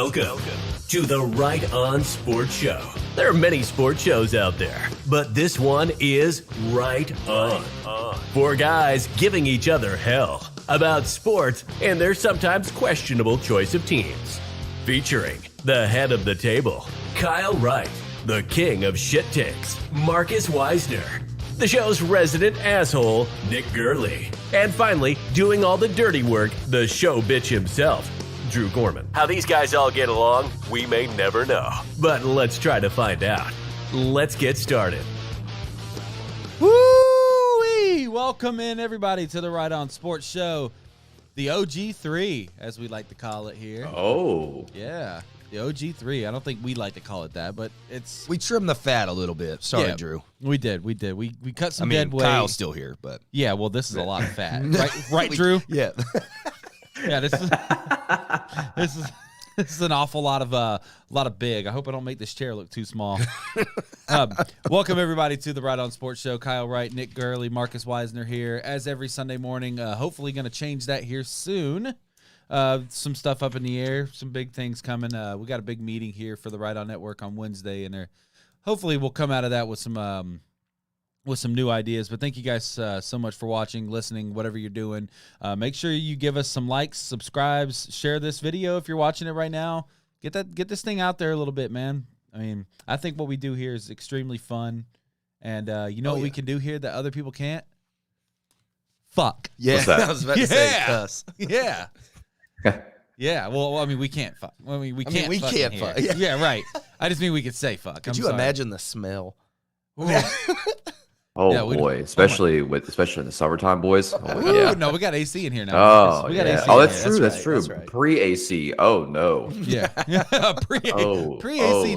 Welcome to the Right On Sports Show. There are many sports shows out there, but this one is Right On. Four guys giving each other hell about sports and their sometimes questionable choice of teams. Featuring the head of the table, Kyle Wright, the king of shit takes, Marcus Weisner, the show's resident asshole, Nick Gurley, and finally, doing all the dirty work, the show bitch himself, Drew Gorman. How these guys all get along, we may never know. But let's try to find out. Let's get started. Woo-wee! Welcome in, everybody, to the Right On Sports Show. The OG3, as we like to call it here. Oh. Yeah, the OG3. I don't think we like to call it that, but it's... We trimmed the fat a little bit. Sorry, yeah, Drew. We did. We cut some dead weight. Kyle's still here, but... Yeah, well, this is a lot of fat. Right, Drew? Yeah. Yeah, this is an awful lot of big. I hope I don't make this chair look too small. Welcome everybody to the Right On Sports Show. Kyle Wright, Nick Gurley, Marcus Weisner here, as every Sunday morning. Hopefully going to change that here soon. Some stuff up in the air, some big things coming. We got a big meeting here for the Right On Network on Wednesday, and hopefully we'll come out of that with some new ideas. But thank you guys so much for watching, listening, whatever you're doing. Make sure you give us some likes, subscribes, share this video if you're watching it right now. Get this thing out there a little bit, man. I mean, I think what we do here is extremely fun. And you know what we can do here that other people can't? Fuck. Yeah, What's that? I was about to say cuss. Yeah. Yeah, well, I mean, we can't fuck. We can't fuck. Yeah. Yeah, right. I just mean we could say fuck. Could you imagine the smell? Oh Yeah, boy, especially in the summertime, boys. Oh Ooh, yeah. no, we got AC in here now. Oh we got yeah. AC Oh, in that's here. true. That's right, true. that's right. Pre-AC. Oh no. Yeah. Pre-AC, Oh,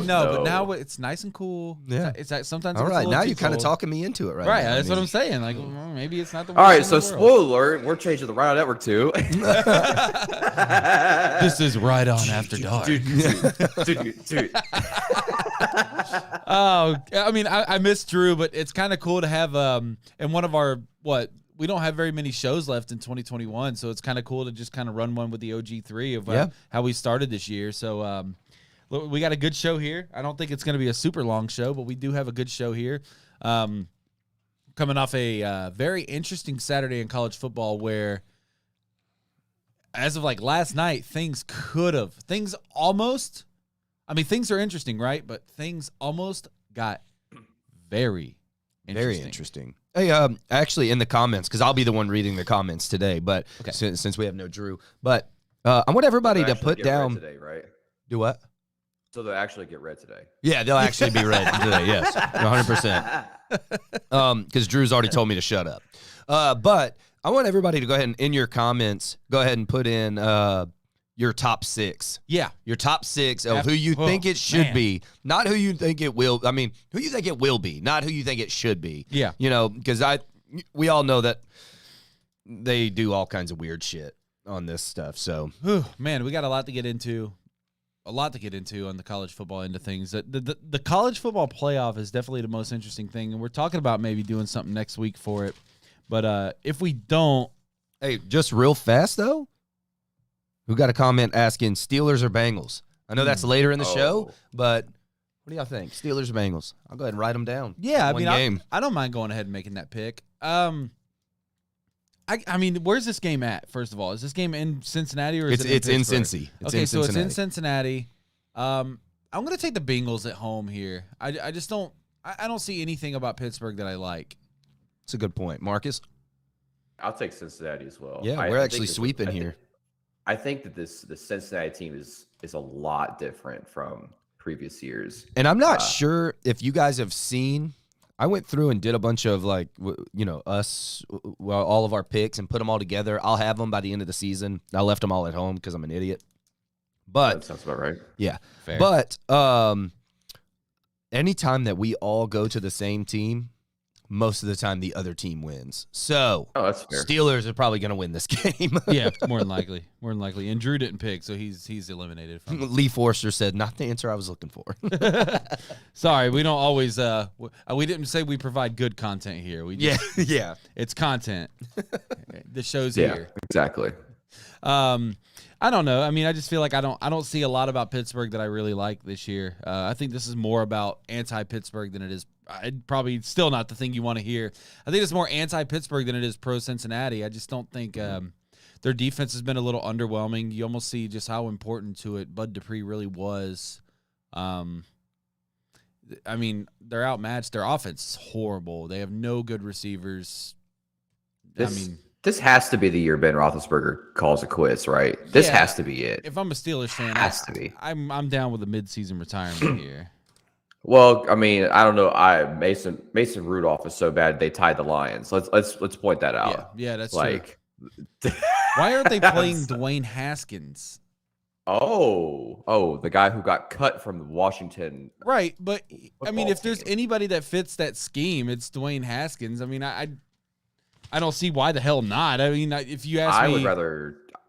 no, but no. now it's nice and cool. Yeah. It's sometimes All it's a right, little now too you're kind of cold. talking me into it right Right, now. that's what I'm saying. Like, well, maybe it's not the worst All right. thing So in the world. spoiler alert, we're changing the Right On Network too. This is Right On After Dark. Dude. Oh, I mean, I miss Drew, but it's kind of cool to have in one of our we don't have very many shows left in 2021, so it's kind of cool to just kind of run one with the OG3 of how we started this year. So we got a good show here. I don't think it's going to be a super long show, but we do have a good show here. Coming off a very interesting Saturday in college football where, as of like last night, things are interesting, right? But things almost got very interesting. Hey, actually, in the comments, because I'll be the one reading the comments today, but Okay. since we have no Drew, but I want everybody to They'll put actually get read down. today, right? Do what? So they'll actually get read today. Yeah, they'll actually be read today. Yes, 100%. Because Drew's already told me to shut up. But I want everybody to go ahead and in your comments, go ahead and put in your top six. Yeah. Your top six of who you think it should be, not who you think it will. I mean, who you think it will be, not who you think it should be. Yeah. You know, because we all know that they do all kinds of weird shit on this stuff. So, Whew, man, we got a lot to get into. On the college football end of things. The college football playoff is definitely the most interesting thing, and we're talking about maybe doing something next week for it. But if we don't, hey, just real fast though, who got a comment asking Steelers or Bengals? I know that's later in the show, but what do y'all think? Steelers or Bengals? I'll go ahead and write them down. yeah, I One mean, game. I don't mind going ahead and making that pick. I mean, where's this game at? First of all, is this game in Cincinnati or is It's in Pittsburgh? Cincy. It's in Cincinnati. I'm going to take the Bengals at home here. I just don't. I don't see anything about Pittsburgh that I like. It's a good point, Marcus. I'll take Cincinnati as well. Yeah, we're actually sweeping here. I think that the Cincinnati team is a lot different from previous years. And I'm not sure if you guys have seen. I went through and did a bunch of all of our picks and put them all together. I'll have them by the end of the season. I left them all at home because I'm an idiot. But That sounds about right. yeah, Fair. but anytime that we all go to the same team, most of the time the other team wins. So that's fair. Steelers are probably going to win this game. Yeah, more than likely. And Drew didn't pick, so he's eliminated. From Lee Forster said, not the answer I was looking for. Sorry, we don't always. We didn't say we provide good content here. We just, yeah. it's content. The show's Yeah, here. exactly. I don't know. I mean, I just feel like I don't see a lot about Pittsburgh that I really like this year. I think this is more about anti-Pittsburgh than it is. Probably still not the thing you want to hear. I think it's more anti-Pittsburgh than it is pro-Cincinnati. I just don't think their defense has been a little underwhelming. You almost see just how important to it Bud Dupree really was. I mean, they're outmatched. Their offense is horrible. They have no good receivers. This has to be the year Ben Roethlisberger calls it quits, right? This has to be it. If I'm a Steelers fan, has to be. I'm down with a mid-season retirement here. Well, I mean, I don't know. Mason Rudolph is so bad they tied the Lions. Let's point that out. Yeah, that's like. True. Why aren't they playing Dwayne Haskins? Oh, the guy who got cut from Washington. Right, but I mean, if there's team. anybody that fits that scheme, it's Dwayne Haskins. I mean, I don't see why the hell not. I mean, if you ask me,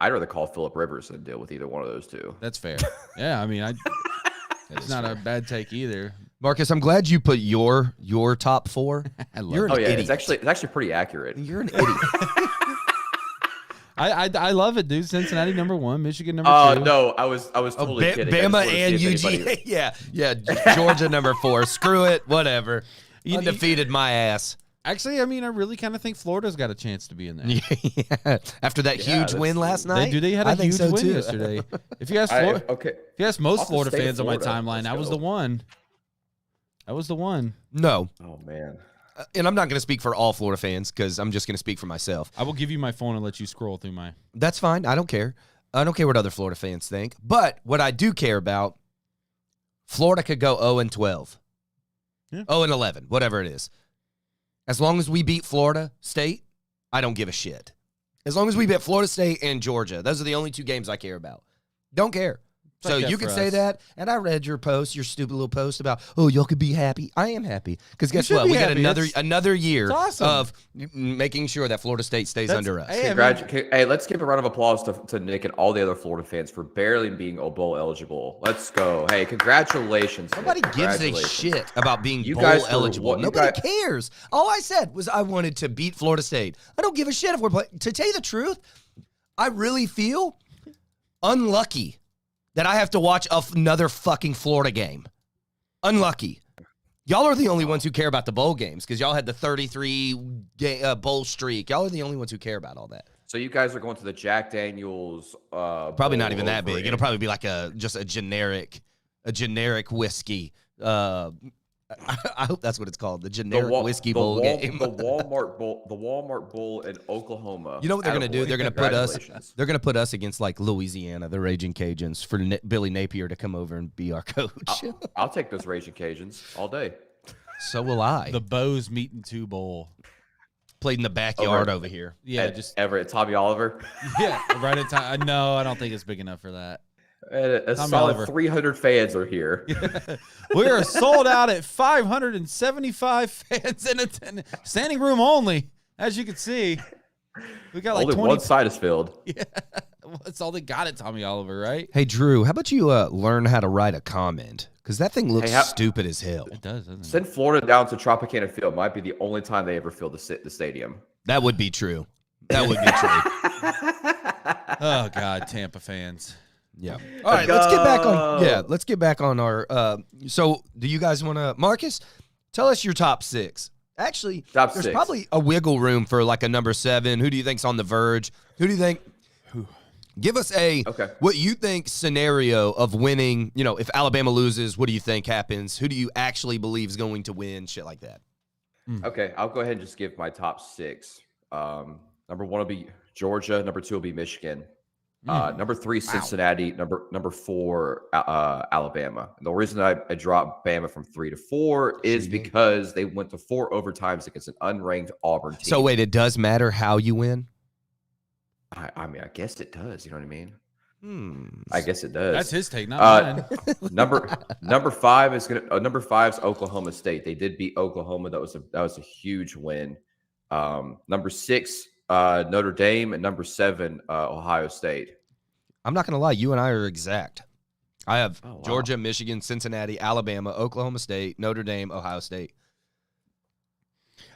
I'd rather call Phillip Rivers than deal with either one of those two. That's fair. Yeah, I mean, it's not a bad take either. Marcus, I'm glad you put your top four. You're an idiot. It's actually pretty accurate. You're an idiot. I love it, dude. Cincinnati #1, Michigan #2. No, I was totally kidding. Bama and UGA. Yeah. Georgia #4. Screw it. Whatever. Undefeated my ass. Actually, I mean, I really kind of think Florida's got a chance to be in there. Yeah. After that huge win last night, they had a huge win yesterday. If you ask most Florida fans on my timeline, that was the one. That was the one. No. Oh man. And I'm not going to speak for all Florida fans because I'm just going to speak for myself. I will give you my phone and let you scroll through my. That's fine. I don't care. I don't care what other Florida fans think. But what I do care about, Florida could go 0-12. Yeah. 0-11, whatever it is. As long as we beat Florida State, I don't give a shit. As long as we beat Florida State and Georgia, those are the only two games I care about. Don't care. So you can say that, and I read your post, your stupid little post about, y'all could be happy. I am happy because guess what? We get another year of making sure that Florida State stays under us. Hey, let's give a round of applause to Nick and all the other Florida fans for barely being bowl eligible. Let's go. Hey, congratulations. Nobody Nick. gives a shit about being bowl eligible. Nobody cares. All I said was I wanted to beat Florida State. I don't give a shit if we're playing. To tell you the truth, I really feel unlucky that I have to watch another fucking Florida game. Unlucky. Y'all are the only ones who care about the bowl games because y'all had the 33 bowl streak. Y'all are the only ones who care about all that. So you guys are going to the Jack Daniels. Probably not even that big. It'll probably be like just a generic whiskey. I hope that's what it's called. The generic whiskey bowl game. The Walmart Bowl in Oklahoma. You know what they're going to do? They're going to put us against like Louisiana, the Raging Cajuns, for Billy Napier to come over and be our coach. I'll take those Raging Cajuns all day. So will I. The Bows Meat and Two Bowl. Played in the backyard over here. Yeah, just Everett, Tommy Oliver. Yeah, right at time. No, I don't think it's big enough for that. A solid 300 fans are here. We are sold out at 575 fans in attendance. Standing room only, as you can see. We got like only 20. One side is filled. Yeah, that's all they got at Tommy Oliver, right? Hey, Drew, how about you learn how to write a comment? Because that thing looks stupid as hell. It does, doesn't it? Send Florida down to Tropicana Field. Might be the only time they ever fill the stadium. That would be true. That would be true. Oh, God, Tampa fans. Yeah. All right, let's get back on our so do you guys want to Marcus, tell us your top 6. Actually, there's probably a wiggle room for like a number 7. Who do you think's on the verge? Who do you think give us what you think scenario of winning, if Alabama loses, what do you think happens? Who do you actually believe is going to win? Shit like that. Okay, I'll go ahead and just give my top 6. Number 1 will be Georgia, number 2 will be Michigan. Number 3, Cincinnati. Number 4, Alabama. And the reason I dropped Bama from 3 to 4 is because they went to 4 overtimes against an unranked Auburn team. So wait, it does matter how you win? I mean, I guess it does. You know what I mean? I guess it does. That's his take, not mine. Number 5 is number 5 is Oklahoma State. They did beat Oklahoma. That was a huge win. Number 6. Notre Dame, and number 7, Ohio State. I'm not going to lie. You and I are exact. I have Georgia, Michigan, Cincinnati, Alabama, Oklahoma State, Notre Dame, Ohio State.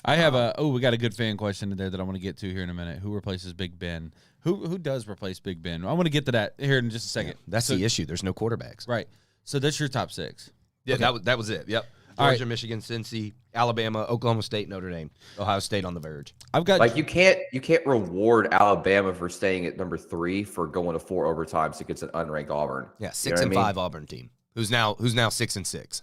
I have we got a good fan question in there that I want to get to here in a minute. Who replaces Big Ben? Who does replace Big Ben? I want to get to that here in just a second. Yeah, that's the issue. There's no quarterbacks. Right. So that's your top 6. Yeah, Okay. that was it. Yep. All Georgia, right. Michigan, Cincy, Alabama, Oklahoma State, Notre Dame, Ohio State on the verge. I've got Like you can't reward Alabama for staying at number 3 for going to 4 overtimes against an unranked Auburn. Yeah, You know 6-5 what I mean? Auburn team. Who's now 6-6.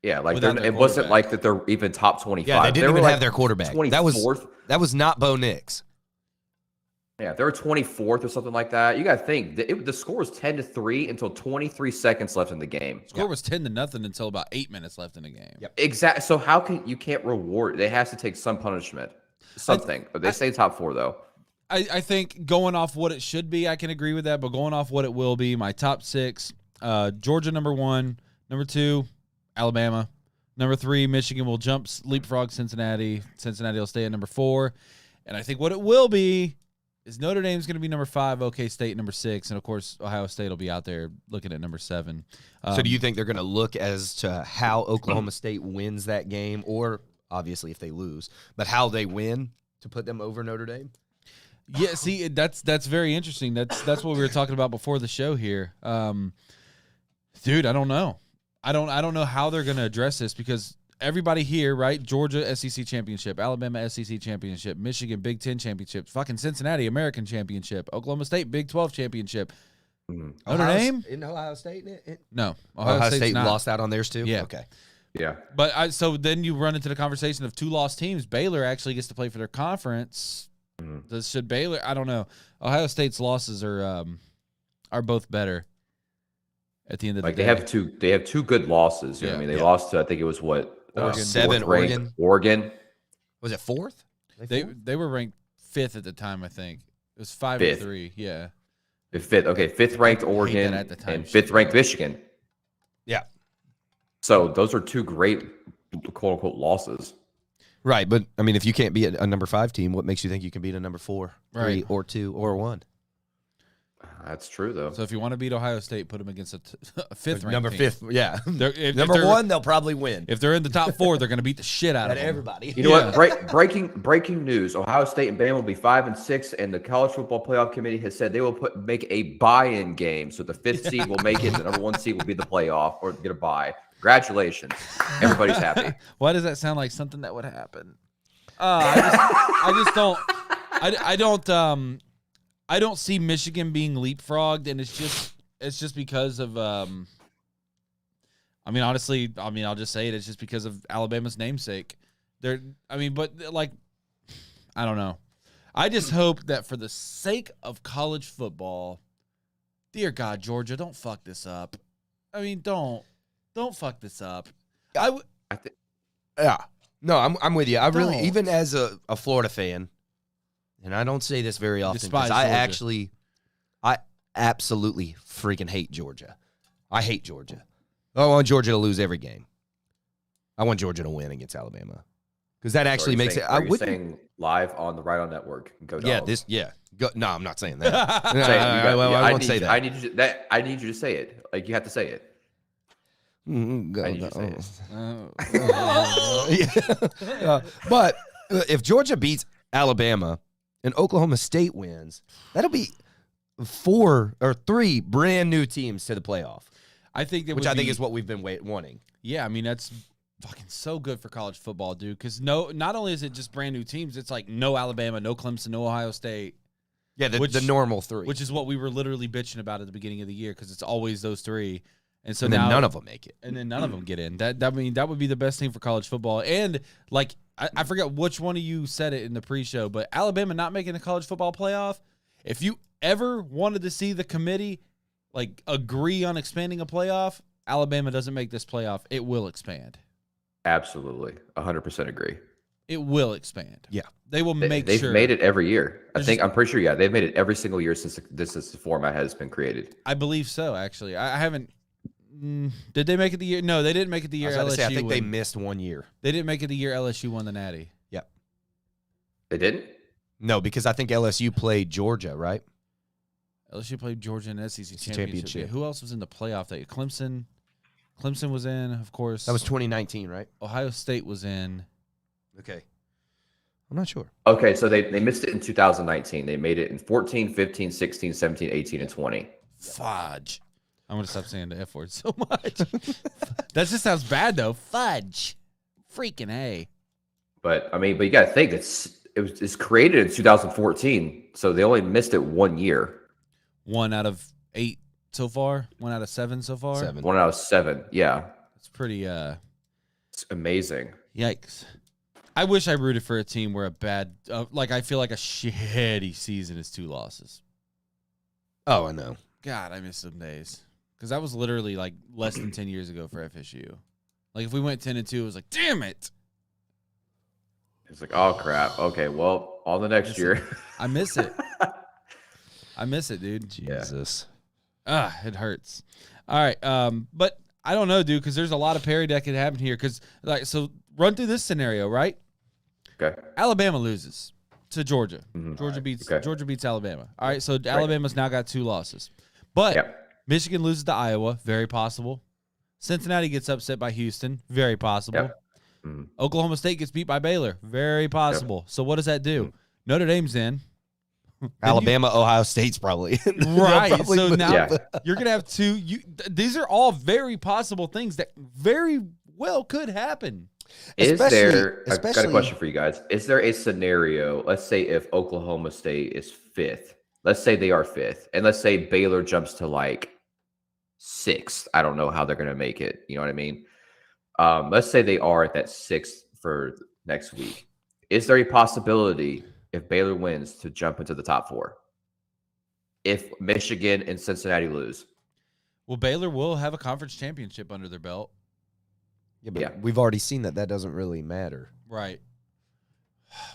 Yeah, like Without their it wasn't quarterback. like that they're even top 25. Yeah, they didn't were even like have their quarterback. 24th. That was not Bo Nix. Yeah, they were 24th or something like that. You got to think the score was 10-3 until 23 seconds left in the game. score was 10-0 until about 8 minutes left in the game. Yep. Exactly. So how can you can't reward? They have to take some punishment, something. But they stay top 4 though. I think going off what it should be, I can agree with that. But going off what it will be, my top 6: Georgia number 1, number 2, Alabama, number 3, Michigan will leapfrog Cincinnati. Cincinnati will stay at number 4, and I think what it will be is Notre Dame's going to be number 5, OK State number 6, and of course Ohio State will be out there looking at number 7. So do you think they're going to look as to how Oklahoma State wins that game, or obviously if they lose, but how they win to put them over Notre Dame? Yeah, see, that's very interesting. That's what we were talking about before the show here. Dude, I don't know. I don't know how they're going to address this because everybody here, right? Georgia SEC championship, Alabama SEC championship, Michigan Big 10 championship, fucking Cincinnati American championship, Oklahoma State Big 12 championship. Notre Dame? In Ohio State? No. Ohio State's State not. lost out on theirs too? Yeah. Okay. Yeah. But so then you run into the conversation of 2 lost teams. Baylor actually gets to play for their conference. Should Baylor? I don't know. Ohio State's losses are both better at the end of the day. They have 2 good losses. You know what I mean, they lost to I think it was what Oregon. 7 4th-ranked Oregon. Was it 4th? They were ranked 5th at the time, I think. It was 5-3. Yeah. 5th. Okay, 5th ranked Oregon at the time. and 5th ranked Michigan. Yeah. So those are 2 great quote unquote losses. Right, but I mean, if you can't beat a number 5 team, what makes you think you can beat a number 4, 3, Right. or 2, or 1? That's true though. So if you want to beat Ohio State, put them against a 5th ranked Number team. 5th, yeah. If Number they're- 1, they'll probably win. If they're in the top 4, they're going to beat the shit out of them. everybody. You know what? Breaking news: Ohio State and Bama will be 5 and 6, and the College Football Playoff Committee has said they will make a buy-in game. So the 5th seed will make it, the number 1 seed will be the playoff or get a bye. Congratulations, everybody's happy. Why does that sound like something that would happen? I just don't. I don't see Michigan being leapfrogged, and it's just because of. I mean, honestly, I'll just say it. It's just because of Alabama's namesake. I don't know. I just hope that for the sake of college football, dear God, Georgia, don't fuck this up. I mean, don't fuck this up. Yeah. No, I'm with you. I really, Don't. even as a Florida fan, and I don't say this very often Despise because Georgia. I absolutely freaking hate Georgia. I hate Georgia. I want Georgia to lose every game. I want Georgia to win against Alabama because that actually makes it. Are you saying live on the Right On Network? Go Dogs. Go, no, I'm not saying that. I won't say that. I need you to say it. Like you have to say it. I need you to say it. But if Georgia beats Alabama and Oklahoma State wins, that'll be 4 or 3 brand new teams to the playoff. I think that which I think is what we've been wanting. Yeah, I mean that's fucking so good for college football, dude. Because not only is it just brand new teams, it's like no Alabama, no Clemson, no Ohio State. Yeah, the normal 3, which is what we were literally bitching about at the beginning of the year because it's always those 3. And so then now none of them make it. And then none of them get in. That would be the best thing for college football. And like I forget which one of you said it in the pre-show, but Alabama not making the college football playoff. If you ever wanted to see the committee like agree on expanding a playoff, Alabama doesn't make this playoff, it will expand. Absolutely, 100% agree. It will expand. Yeah, they will make they've sure. They've made it every year. I'm pretty sure. Yeah, they've made it every single year since this format has been created. I believe so. Actually, I haven't. Did they make it the year? No, they didn't make it the year LSU. I think they missed 1 year. They didn't make it the year LSU won the Natty. Yep. They didn't? No, because I think LSU played Georgia, right? LSU played Georgia in the SEC championship. championship. Yeah, who else was in the playoff that year? Clemson was in, of course. That was 2019, right? Ohio State was in. Okay. I'm not sure. Okay, so they missed it in 2019. They made it in 14, 15, 16, 17, 18, and 20. Fudge. I'm going to stop saying the F word so much. That just sounds bad, though. Fudge. Freaking A. But you got to think it's created in 2014, so they only missed it 1 year. 1 out of 8 so far? 1 out of 7 so far? 7. 1 out of 7. Yeah, It's pretty, it's amazing. yikes. I wish I rooted for a team where I feel like a shitty season is 2 losses. Oh, I know. God, I miss them days. Because that was literally like less than 10 years ago for FSU. Like if we went 10-2, it was like, damn it. It's like, oh crap. Okay, well, on the next year. I miss it. I miss it, dude. Jesus. It hurts. All right. But I don't know, dude, because there's a lot of parity that could happen here. Because so run through this scenario, right? Okay. Alabama loses to Georgia. Mhm. Georgia beats Alabama. All right, so Alabama's now got 2 losses. But Michigan loses to Iowa, very possible. Cincinnati gets upset by Houston, very possible. Yep. Mhm. Oklahoma State gets beat by Baylor, very possible. So what does that do? Notre Dame's in. Alabama, Ohio State's probably Right. probably So now Yeah. you're going to have 2. These are all very possible things that very well could happen. I've got a especially- question for you guys. Is there a scenario, let's say if Oklahoma State is 5th, let's say they are 5th, and let's say Baylor jumps to like 6th. I don't know how they're going to make it. You know what I mean? Let's say they are at that 6th for next week. Is there a possibility if Baylor wins to jump into the top 4? If Michigan and Cincinnati lose? Well, Baylor will have a conference championship under their belt. Yeah, but we've already seen that doesn't really matter. Right.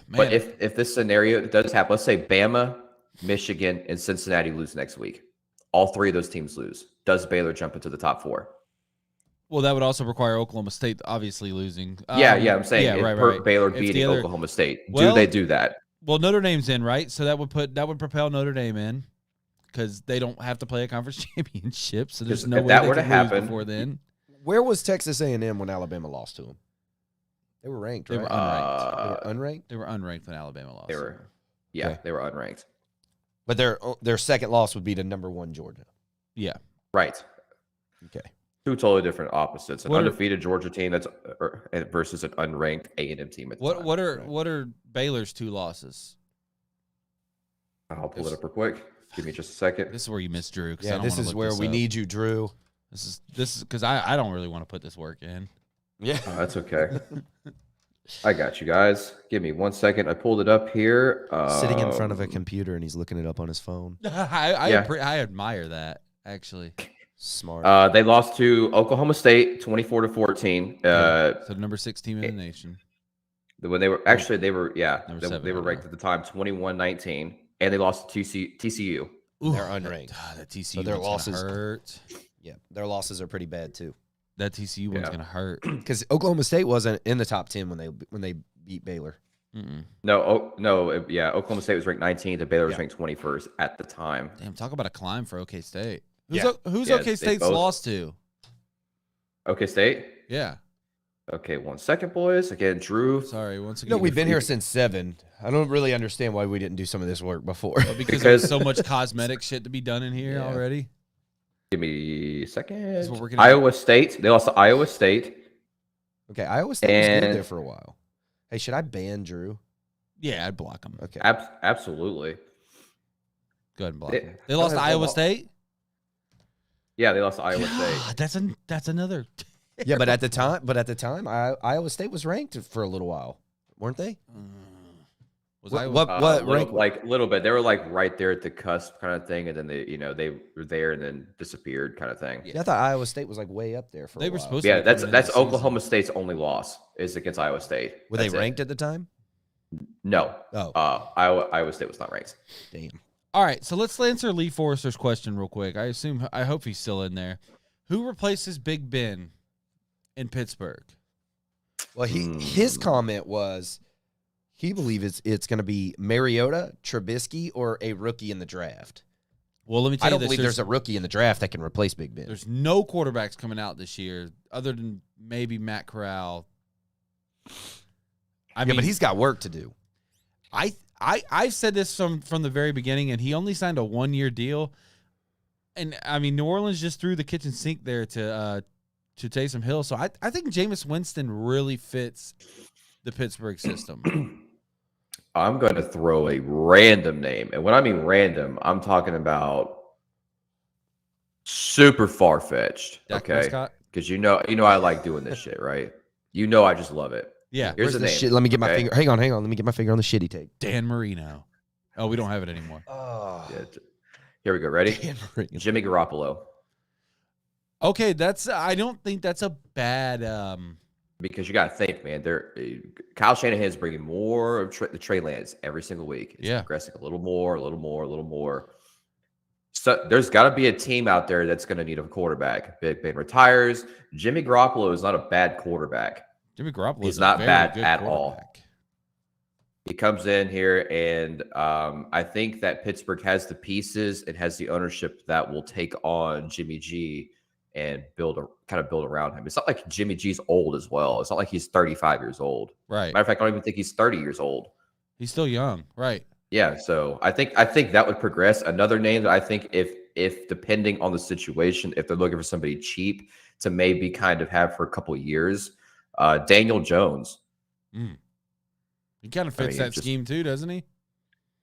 Man. But if this scenario does happen, let's say Bama, Michigan, and Cincinnati lose next week. All 3 of those teams lose. Does Baylor jump into the top 4? Well, that would also require Oklahoma State obviously losing. I'm saying right. Baylor If beating the other- Oklahoma State. Well- Do they do that? Well, Notre Dame's in, right? So that would propel Notre Dame in because they don't have to play a conference championship. So there's Because no if way that they were to could happen- lose before then. Where was Texas A&M when Alabama lost to them? They were ranked, They right? were unranked. They were unranked? They were unranked when Alabama lost. They were, Okay. they were unranked. But their second loss would be to number 1 Georgia. Yeah. Right. Okay. 2 totally different opposites. An What are- undefeated Georgia team versus an unranked A&M team. At the time. What are Baylor's 2 losses? I'll pull it up real quick. Give me just a second. This is where you miss Drew. Yeah, this is where we need you, Drew. This is because I don't really want to put this work in. Yeah. Oh, that's okay. I got you guys. Give me 1 second. I pulled it up here. Sitting in front of a computer and he's looking it up on his phone. I admire that actually. Smart. They lost to Oklahoma State 24-14. So number 6 team in the nation. When they were Number they 7 were right ranked now. at the time 21-19, and they lost to TCU. They're unranked. That TCU So their one's losses- gonna hurt. Yeah, their losses are pretty bad too. That TCU one's Yeah. gonna hurt. Because Oklahoma State wasn't in the top 10 when they beat Baylor. Mm-mm. Oklahoma State was ranked 19th, and Baylor was Yeah. ranked 21st at the time. Damn, talk about a climb for OK State. Yeah. Who's Yeah, OK they State's both- lost to? Okay, State. Yeah. Okay, 1 second, boys. Again, Drew. Sorry, once You again. know, we've been here since 7. I don't really understand why we didn't do some of this work before. because there's because- so much cosmetic shit to be done in here Yeah. already. Give me a second. That's what we're gonna Iowa State. They lost to Iowa State. Okay, Iowa State was good And- there for a while. Hey, should I ban Drew? Yeah, I'd block them. Okay. Absolutely. Go ahead and block They- them. They lost to ahead, Iowa well- State. Yeah, they lost to Iowa State. God, that's another. Yeah, but at the time, Iowa State was ranked for a little while, weren't they? Was What- Iowa? what- A little bit. They were like right there at the cusp kind of thing, and then they were there and then disappeared kind of thing. Yeah, I thought Iowa State was like way up there for They a were while. supposed to. Yeah, be that's coming into the season. Oklahoma State's only loss is against Iowa State. Were they That's it. ranked at the time? No. Oh, Iowa State was not ranked. damn. All right, so let's answer Lee Forrester's question real quick. I hope he's still in there. Who replaces Big Ben in Pittsburgh? Well, his comment was he believes it's going to be Mariota, Trubisky, or a rookie in the draft. Well, let me tell I you don't this. believe there's a rookie in the draft that can replace Big Ben. There's no quarterbacks coming out this year other than maybe Matt Corral. I mean, but he's got work to do. I've said this from the very beginning, and he only signed a 1-year deal. And I mean, New Orleans just threw the kitchen sink there to Taysom Hill. So I think Jameis Winston really fits the Pittsburgh system. I'm going to throw a random name. And when I mean random, I'm talking about super far-fetched. Okay. Because you know I like doing this shit, right? You know I just love it. Yeah. Here's the name. Shit? Let me get my finger. Hang on. Let me get my finger on the shitty tape. Dan Marino. Oh, we don't have it anymore. Oh. Yeah, here we go. Ready? Jimmy Garoppolo. Okay, I don't think that's a bad because you got to think, man. Kyle Shanahan is bringing more of the Trey Lance every single week. It's progressing a little more. So there's got to be a team out there that's going to need a quarterback. Big Ben retires. Jimmy Garoppolo is not a bad quarterback. Jimmy Garoppolo is not bad at all. He comes in here, and I think that Pittsburgh has the pieces. It has the ownership that will take on Jimmy G and build around him. It's not like Jimmy G's old as well. It's not like he's 35 years old. Right. Matter of fact, I don't even think he's 30 years old. He's still young. Right. Yeah. So I think that would progress. Another name that I think if depending on the situation, if they're looking for somebody cheap to maybe kind of have for a couple of years, Daniel Jones. He kind of fits that scheme too, doesn't he?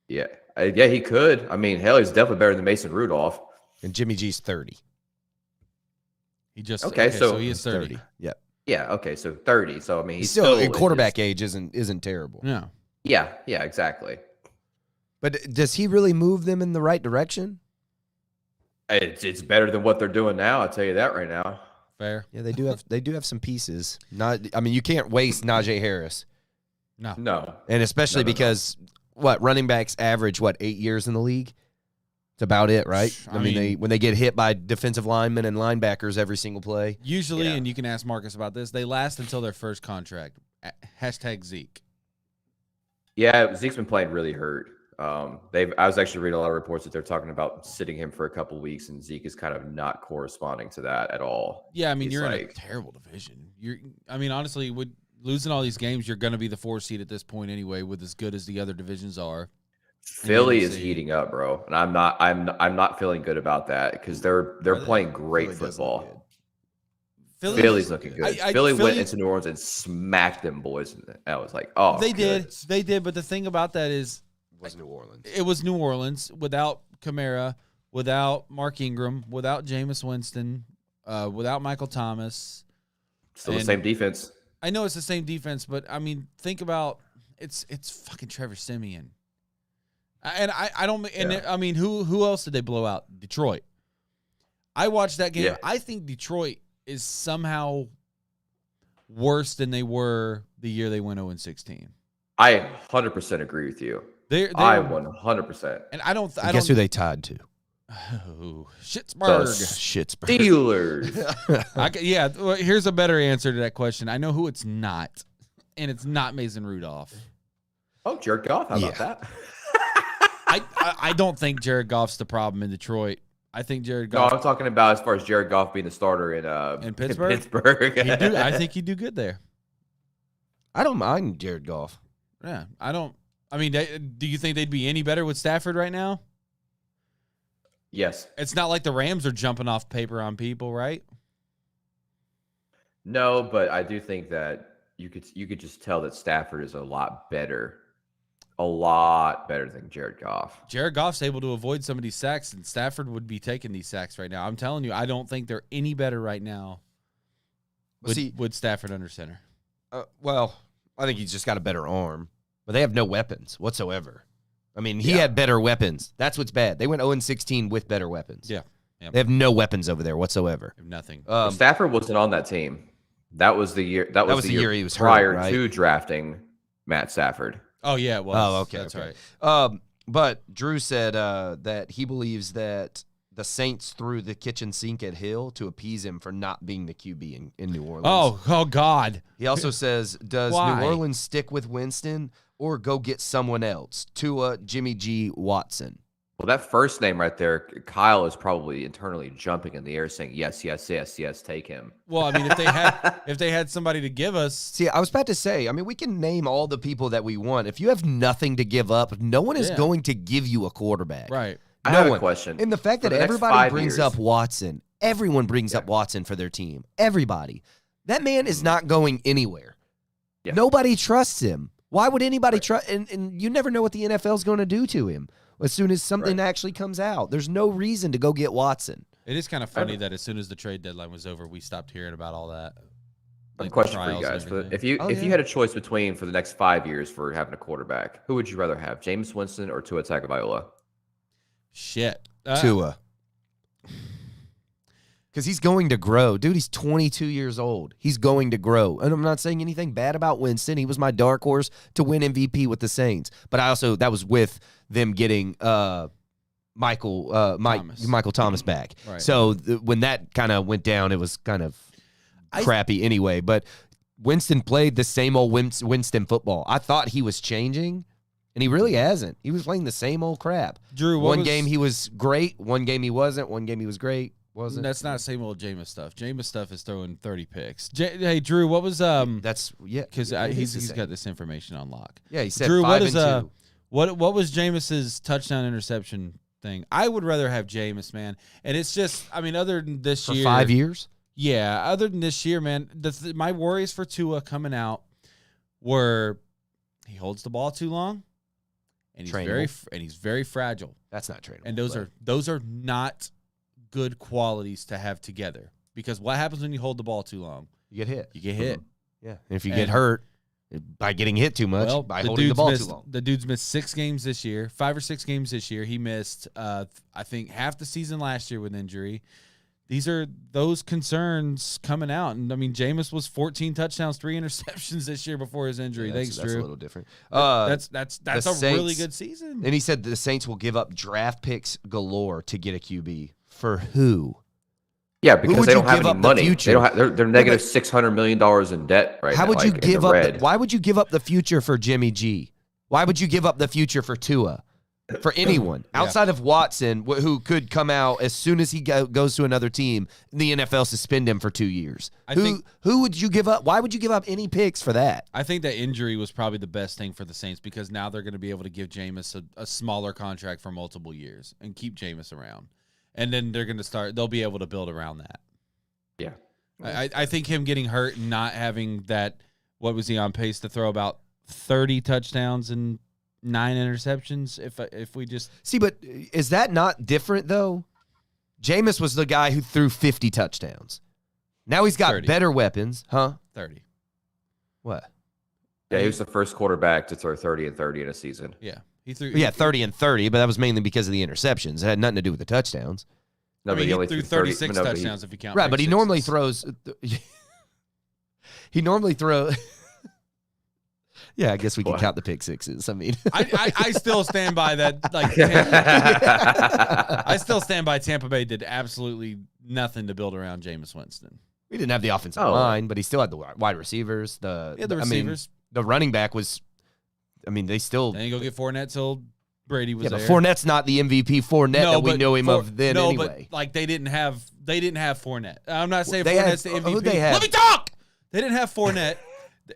Yeah. Yeah, he could. I mean, hell, he's definitely better than Mason Rudolph. And Jimmy G's 30. He just so he is 30. Yep. Yeah. Okay. So 30. So I mean, he's still in quarterback age isn't terrible. Yeah. Yeah. Yeah. Exactly. But does he really move them in the right direction? It's better than what they're doing now. I'll tell you that right now. Fair. Yeah, they do have some pieces. You can't waste Najee Harris. No. And especially because running backs average 8 years in the league? It's about it, right? I mean, when they get hit by defensive linemen and linebackers every single play. Usually, and you can ask Marcus about this, they last until their first contract. #Zeke. Yeah, Zeke's been playing really hurt. I was actually reading a lot of reports that they're talking about sitting him for a couple of weeks, and Zeke is kind of not corresponding to that at all. Yeah, I mean, you're in a terrible division. Honestly, losing all these games, you're going to be the 4 seed at this point anyway, with as good as the other divisions are. Philly is heating up, bro, and I'm not feeling good about that because they're playing great football. Philly's looking good. Philly went into New Orleans and smacked them boys, and I was like, oh, they did. But the thing about that is, it was New Orleans without Kamara, without Mark Ingram, without Jameis Winston, without Michael Thomas. Still the same defense. I know it's the same defense, but I mean, think about it's fucking Trevor Siemian. And I don't. And I mean, who else did they blow out? Detroit. I watched that game. Yeah. I think Detroit is somehow worse than they were the year they went 0-16. I 100% agree with you. I 100%. And I don't. Guess who they tied to? Oh, Pittsburgh. Steelers. Well, here's a better answer to that question. I know who it's not, and it's not Mason Rudolph. Oh, Jared Goff. How about that? I don't think Jared Goff's the problem in Detroit. I think Jared Goff. No, I'm talking about as far as Jared Goff being the starter in Pittsburgh. I think he'd do good there. I don't mind Jared Goff. Yeah, I don't. I mean, do you think they'd be any better with Stafford right now? Yes. It's not like the Rams are jumping off paper on people, right? No, but I do think that you could just tell that Stafford is a lot better than Jared Goff. Jared Goff's able to avoid some of these sacks, and Stafford would be taking these sacks right now. I'm telling you, I don't think they're any better right now with Stafford under center. Well, I think he's just got a better arm, but they have no weapons whatsoever. I mean, he had better weapons. That's what's bad. They went 0-16 with better weapons. Yeah. They have no weapons over there whatsoever. Nothing. Stafford wasn't on that team. That was the year. That was the year he was prior to drafting Matt Stafford. Oh yeah, it was. Oh, okay, that's right. But Drew said that he believes that the Saints threw the kitchen sink at Hill to appease him for not being the QB in New Orleans. Oh God. He also says, does New Orleans stick with Winston or go get someone else? Tua, Jimmy G, Watson. Well, that first name right there, Kyle is probably internally jumping in the air saying, yes, yes, yes, yes, take him. Well, I mean, if they had somebody to give us, See, I was about to say, I mean, we can name all the people that we want. If you have nothing to give up, no one is going to give you a quarterback. right? I have a question. And the fact that everybody brings up Watson, everyone brings up Watson for their team. Everybody. That man is not going anywhere. Yeah. Nobody trusts him. Why would anybody trust? And you never know what the NFL is going to do to him as soon as something actually comes out. There's no reason to go get Watson. It is kind of funny that as soon as the trade deadline was over, we stopped hearing about all that. Like, question for you guys. If you had a choice between for the next 5 years for having a quarterback, who would you rather have, Jameis Winston or Tua Tagovailoa? Shit. Tua. Because he's going to grow. Dude, he's 22 years old. He's going to grow. And I'm not saying anything bad about Winston. He was my dark horse to win MVP with the Saints. But that was with them getting Michael Thomas back. Right. So when that kind of went down, it was kind of crappy anyway. But Winston played the same old Winston football. I thought he was changing, and he really hasn't. He was playing the same old crap. Drew, one game he was great. One game he wasn't. One game he was great. Wasn't. That's not same old Jameis stuff. Jameis stuff is throwing 30 picks. Hey, Drew, what was because he's got this information on lock. Yeah, he said Drew, 5-2. What was Jameis's touchdown interception thing? I would rather have Jameis, man. And it's just, I mean, other than this year, 5 years. Yeah, other than this year, man. My worries for Tua coming out were he holds the ball too long, and he's very fragile. That's not trainable. And those are not good qualities to have together, because what happens when you hold the ball too long? You get hit. Mm-hmm. Yeah. And if you get hurt by getting hit too much, by holding the ball too long. The dude's missed 6 games this year, 5 or 6 games this year. He missed, I think, half the season last year with injury. These are those concerns coming out. And, I mean, Jameis was 14 touchdowns, 3 interceptions this year before his injury. Yeah, Thanks, Drew. That's a little different. That's a Saints, really good season. And he said the Saints will give up draft picks galore to get a QB. For who? Yeah, because they don't have any money. They don't have, they're negative $600 million in debt right now. How would you give up? Why would you give up the future for Jimmy G? Why would you give up the future for Tua? For anyone outside of Watson, who could come out as soon as he goes to another team, the NFL suspend him for 2 years. Who would you give up? Why would you give up any picks for that? I think that injury was probably the best thing for the Saints, because now they're going to be able to give Jameis a smaller contract for multiple years and keep Jameis around. And then they'll be able to build around that. Yeah. I think him getting hurt and not having that, what was he on pace to throw about 30 touchdowns and 9 interceptions if we just see, but is that not different though? Jameis was the guy who threw 50 touchdowns. Now he's got 30. Better weapons, huh? 30. What? Yeah, he was the first quarterback to throw 30 and 30 in a season. Yeah. He threw 30 and 30, but that was mainly because of the interceptions. It had nothing to do with the touchdowns. No, he only threw 36 touchdowns if you count. Right, but he normally throws. He normally throws. Yeah, I guess we can count the pick sixes. I mean, I still stand by that. Like, I still stand by Tampa Bay did absolutely nothing to build around Jameis Winston. We didn't have the offensive line, but he still had the wide receivers. The receivers. The running back was. I mean, they still. They didn't go get Fournette till Brady was there. But Fournette's not the MVP Fournette we know him of then anyway. But like they didn't have Fournette. I'm not saying Fournette's the MVP. Who'd they have? Let me talk. They didn't have Fournette,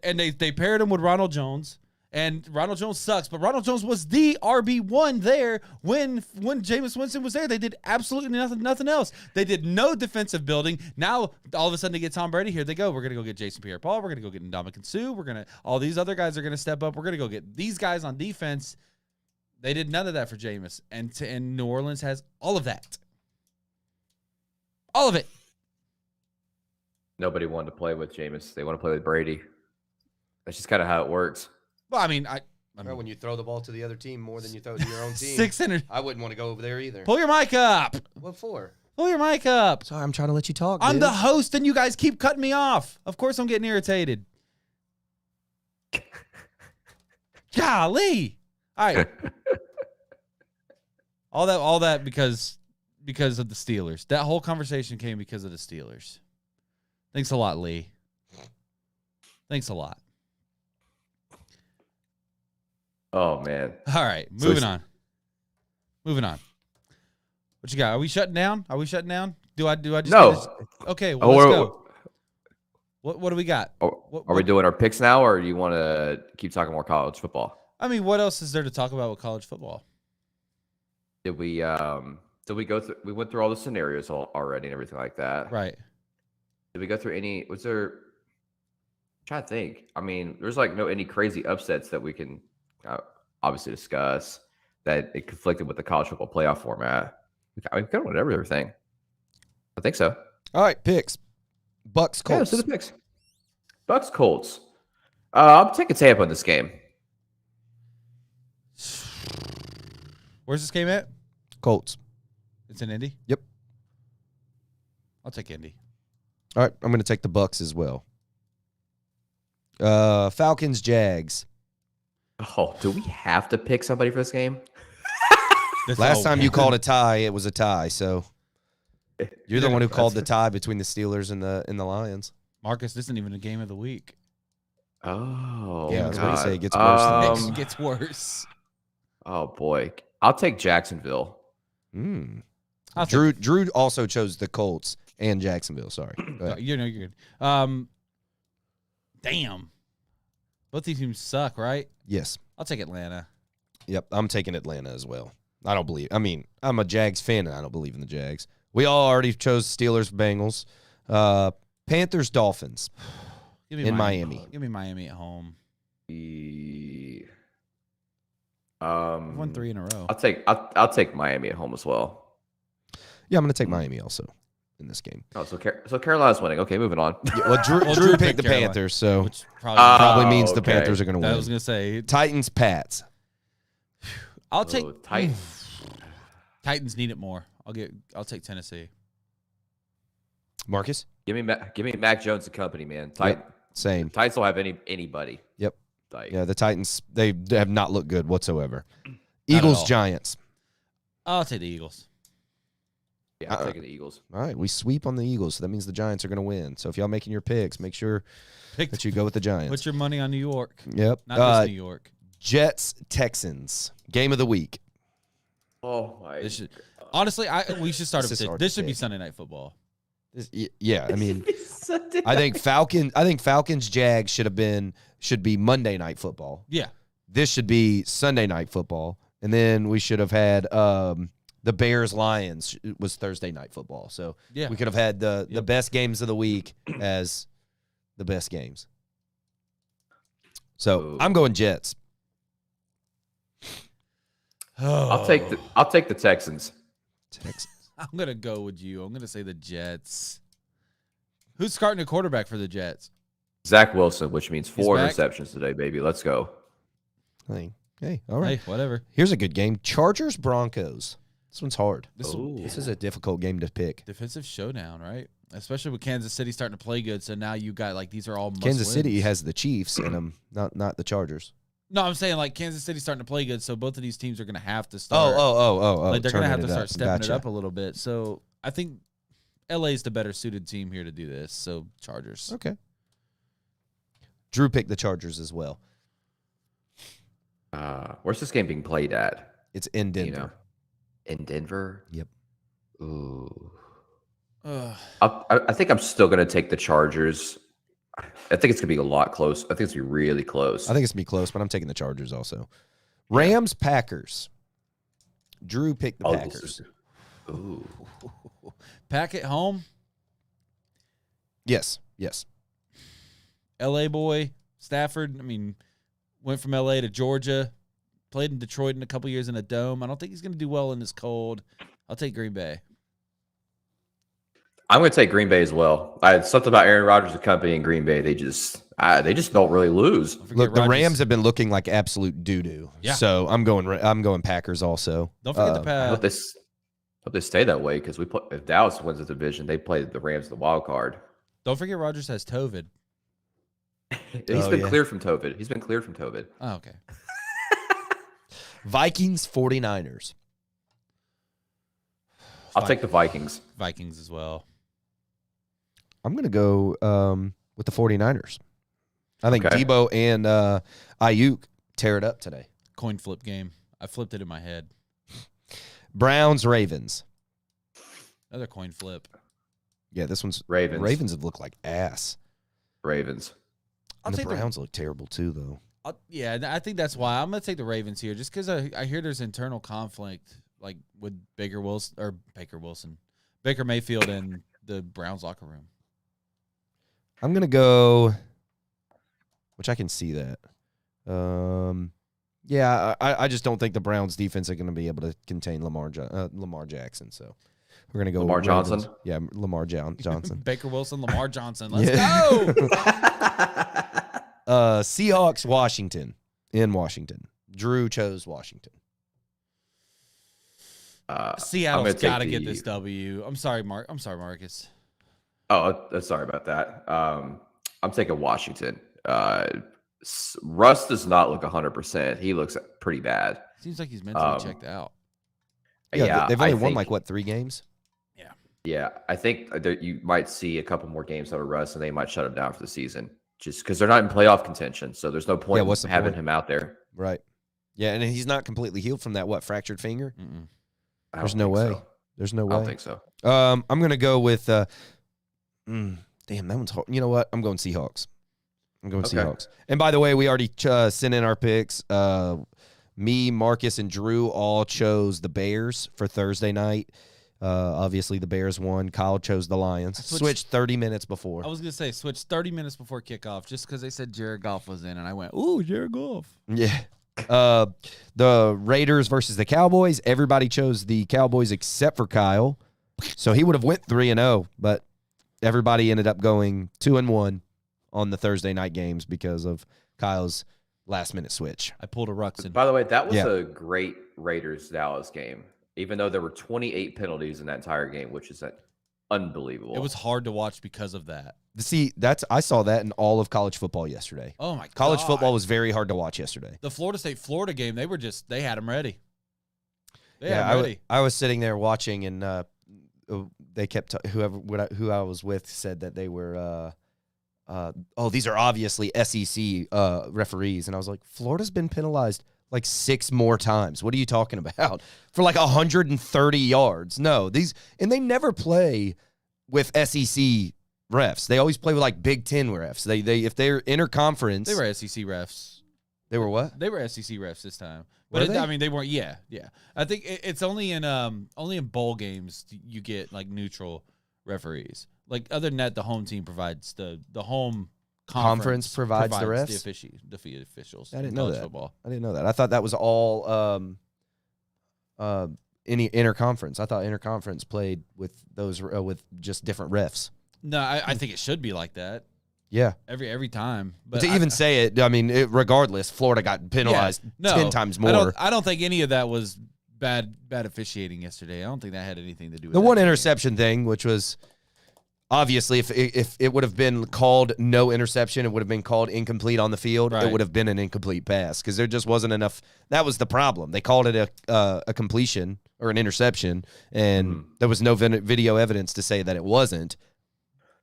and they paired him with Ronald Jones. And Ronald Jones sucks, but Ronald Jones was the RB1 there when Jameis Winston was there. They did absolutely nothing else. They did no defensive building. Now, all of a sudden, they get Tom Brady. Here they go. We're going to go get Jason Pierre-Paul. We're going to go get Ndamukong Suh. All these other guys are going to step up. We're going to go get these guys on defense. They did none of that for Jameis. And New Orleans has all of that. All of it. Nobody wanted to play with Jameis. They want to play with Brady. That's just kind of how it works. Well, I mean, when you throw the ball to the other team more than you throw to your own team, 600. I wouldn't want to go over there either. Pull your mic up. What for? Pull your mic up. Sorry, I'm trying to let you talk. I'm the host, and you guys keep cutting me off. Of course, I'm getting irritated. Golly! All right. all that because of the Steelers. That whole conversation came because of the Steelers. Thanks a lot, Lee. Thanks a lot. Oh, man. All right, moving on. What you got? Are we shutting down? Do I just No. get this? Okay, well, Oh, let's we're- go. What do we got? Are we doing our picks now, or do you want to keep talking more college football? I mean, what else is there to talk about with college football? Did we go through? We went through all the scenarios already and everything like that. Right. Did we go through any? Was there? I'm trying to think. I mean, there's like any crazy upsets that we can obviously discuss that it conflicted with the college football playoff format. I mean, kind of whatever everything. I think so. All right, picks. Bucks, Yeah, Colts. let's do the picks. Bucks, Colts. I'm taking Tampa in this game. Where's this game at? Colts. It's in Indy? Yep. I'll take Indy. All right, I'm going to take the Bucks as well. Falcons, Jags. Oh, do we have to pick somebody for this game? Last time you called a tie, it was a tie. So you're the one who called the tie between the Steelers and the Lions. Marcus, this isn't even a game of the week. Oh, Yeah, I was about to God. say it gets worse than this. It gets worse. Oh boy, I'll take Jacksonville. I'll Drew also chose the Colts and Jacksonville. Sorry. Go ahead. You're good. Damn. Both these teams suck, right? Yes. I'll take Atlanta. Yep. I'm taking Atlanta as well. I'm a Jags fan, and I don't believe in the Jags. We all already chose Steelers, Bengals. Panthers, Dolphins. Give me In Miami. Give me Miami at home. Won 3 in a row. I'll take Miami at home as well. Yeah, I'm going to take Miami also in this game. Oh, so Carolina's winning. Okay, moving on. Yeah, well, Drew Drew picked picked the Carolina, Panthers, so Which probably means the okay. Panthers are going to I win. was gonna say Titans, Pats. I'll take Titans. need it more. I'll take Tennessee. Marcus? Give me Mac Jones and company, man. Same. Titans don't have anybody. Yep. Like, Yeah, the Titans, they have not looked good whatsoever. at Eagles, all. Giants. I'll take the Eagles. yeah, I'm taking the Eagles. All right, we sweep on the Eagles, so that means the Giants are going to win. So if y'all making your picks, make sure that you go with the Giants. What's your money on New York? Yep. Not just New York. Jets, Texans. Game of the week. Oh my! Honestly, we should start a This is petition. hard This to should be pick. Sunday Night Football. Yeah, I mean, I think Falcons Jags should be Monday Night Football. Yeah. This should be Sunday Night Football, and then we should have had the Bears Lions was Thursday Night Football. So Yeah. we could have had the best games of the week as the best games. So Ooh. I'm going Jets. I'll take the Texans. Texans. I'm gonna go with you. I'm gonna say the Jets. Who's starting a quarterback for the Jets? Zach Wilson, which means 4 back? interceptions today, baby. Let's go. Hey, all right. Hey, whatever. Here's a good game. Chargers Broncos. This one's hard. Ooh. This is a difficult game to pick. Defensive showdown, right? Especially with Kansas City starting to play good. So now you got these are all Kansas City must-wins. has the Chiefs in them, not the Chargers. No, I'm saying Kansas City's starting to play good. So both of these teams are going to have to start. Oh. They're going to have to turning start stepping Gotcha. it up a little bit. So I think LA's the better suited team here to do this. So Chargers. Okay. Drew picked the Chargers as well. Where's this game being played at? It's in Denver. You know, in Denver. Yep. Ooh. Ugh. I think I'm still going to take the Chargers. I think it's going to be a lot close. I think it's going to be really close. I think it's going to be close, but I'm taking the Chargers also. Rams, Packers. Drew picked the Packers. Ooh. Pack at home. Yes. LA boy. Stafford. I mean, went from LA to Georgia. Played in Detroit in a couple years in a dome. I don't think he's going to do well in this cold. I'll take Green Bay. I'm going to take Green Bay as well. Something about Aaron Rodgers and company in Green Bay. They just don't really lose. Look, the Rams have been looking like absolute doo-doo. Yeah. So I'm going Packers also. Don't forget the I hope pass. they stay that way because if Dallas wins the division, they play the Rams in the wild card. Don't forget Rodgers has COVID. He's been cleared from COVID. Oh, okay. Vikings, 49ers. I'll take the Vikings. Vikings as well. I'm going to go with the 49ers. I think Okay. Debo and Ayuk tear it up today. Coin flip game. I flipped it in my head. Browns, Ravens. Another coin flip. Yeah, this one's Ravens. Ravens have looked like ass. Ravens. I'll And the take Browns look terrible too, though. Yeah, I think that's why I'm gonna take the Ravens here, just because I hear there's internal conflict, like with Baker Mayfield, and the Browns locker room. I'm gonna go, which I can see that. Yeah, I just don't think the Browns defense are going to be able to contain Lamar Jackson. So we're going to go Lamar Ravens. Johnson? Yeah, Lamar Johnson. Baker Wilson, Lamar Johnson. Let's go. Seahawks, Washington. In Washington. Drew chose Washington. Seattle's got to get this W. I'm sorry, Marcus. Oh, sorry about that. I'm taking Washington. Russ does not look 100%. He looks pretty bad. Seems like he's mentally checked out. Yeah, they've only won 3 games? Yeah, I think that you might see a couple more games out of Russ, and they might shut him down for the season, just because they're not in playoff contention. So there's no point in having him out there. Right. Yeah, and he's not completely healed from that fractured finger. There's no way. So. There's no way. I don't think so. I'm gonna go with. Damn, that one's hard. You know what? I'm going Seahawks. Seahawks. And by the way, we already sent in our picks. Me, Marcus, and Drew all chose the Bears for Thursday night. Obviously, the Bears won. Kyle chose the Lions. Switched 30 minutes before. I was going to say, switched 30 minutes before kickoff just because they said Jared Goff was in, and I went, ooh, Jared Goff. Yeah. The Raiders versus the Cowboys. Everybody chose the Cowboys except for Kyle. So he would have went 3-0, but everybody ended up going 2-1 on the Thursday night games because of Kyle's last-minute switch. I pulled a Ruxin. By the way, that was a great Raiders-Dallas game, even though there were 28 penalties in that entire game, which is unbelievable. It was hard to watch because of that. See, I saw that in all of college football yesterday. Oh, my God. College football was very hard to watch yesterday. The Florida State-Florida game, they had them ready. I was sitting there watching, and they kept who I was with said that they were these are obviously SEC referees, and I was like, Florida's been penalized like 6 more times. What are you talking about? For like 130 yards. No, they never play with SEC refs. They always play with like Big Ten refs. They if they're interconference. They were SEC refs. They were what? They were SEC refs this time. But they weren't. Yeah. I think it's only in bowl games you get like neutral referees. Like other than that, the home team provides the home conference provides the refs, the officials. I didn't know that. Football. I didn't know that. I thought that was all any interconference. I thought interconference played with those with just different refs. No, I think it should be like that. Yeah, every time. But to even say it, I mean, regardless, Florida got penalized 10 times more. I don't think any of that was bad officiating yesterday. I don't think that had anything to do with the one interception thing, which was obviously if it would have been called no interception, it would have been called incomplete on the field. Right. It would have been an incomplete pass because there just wasn't enough. That was the problem. They called it a completion or an interception, and there was no video evidence to say that it wasn't.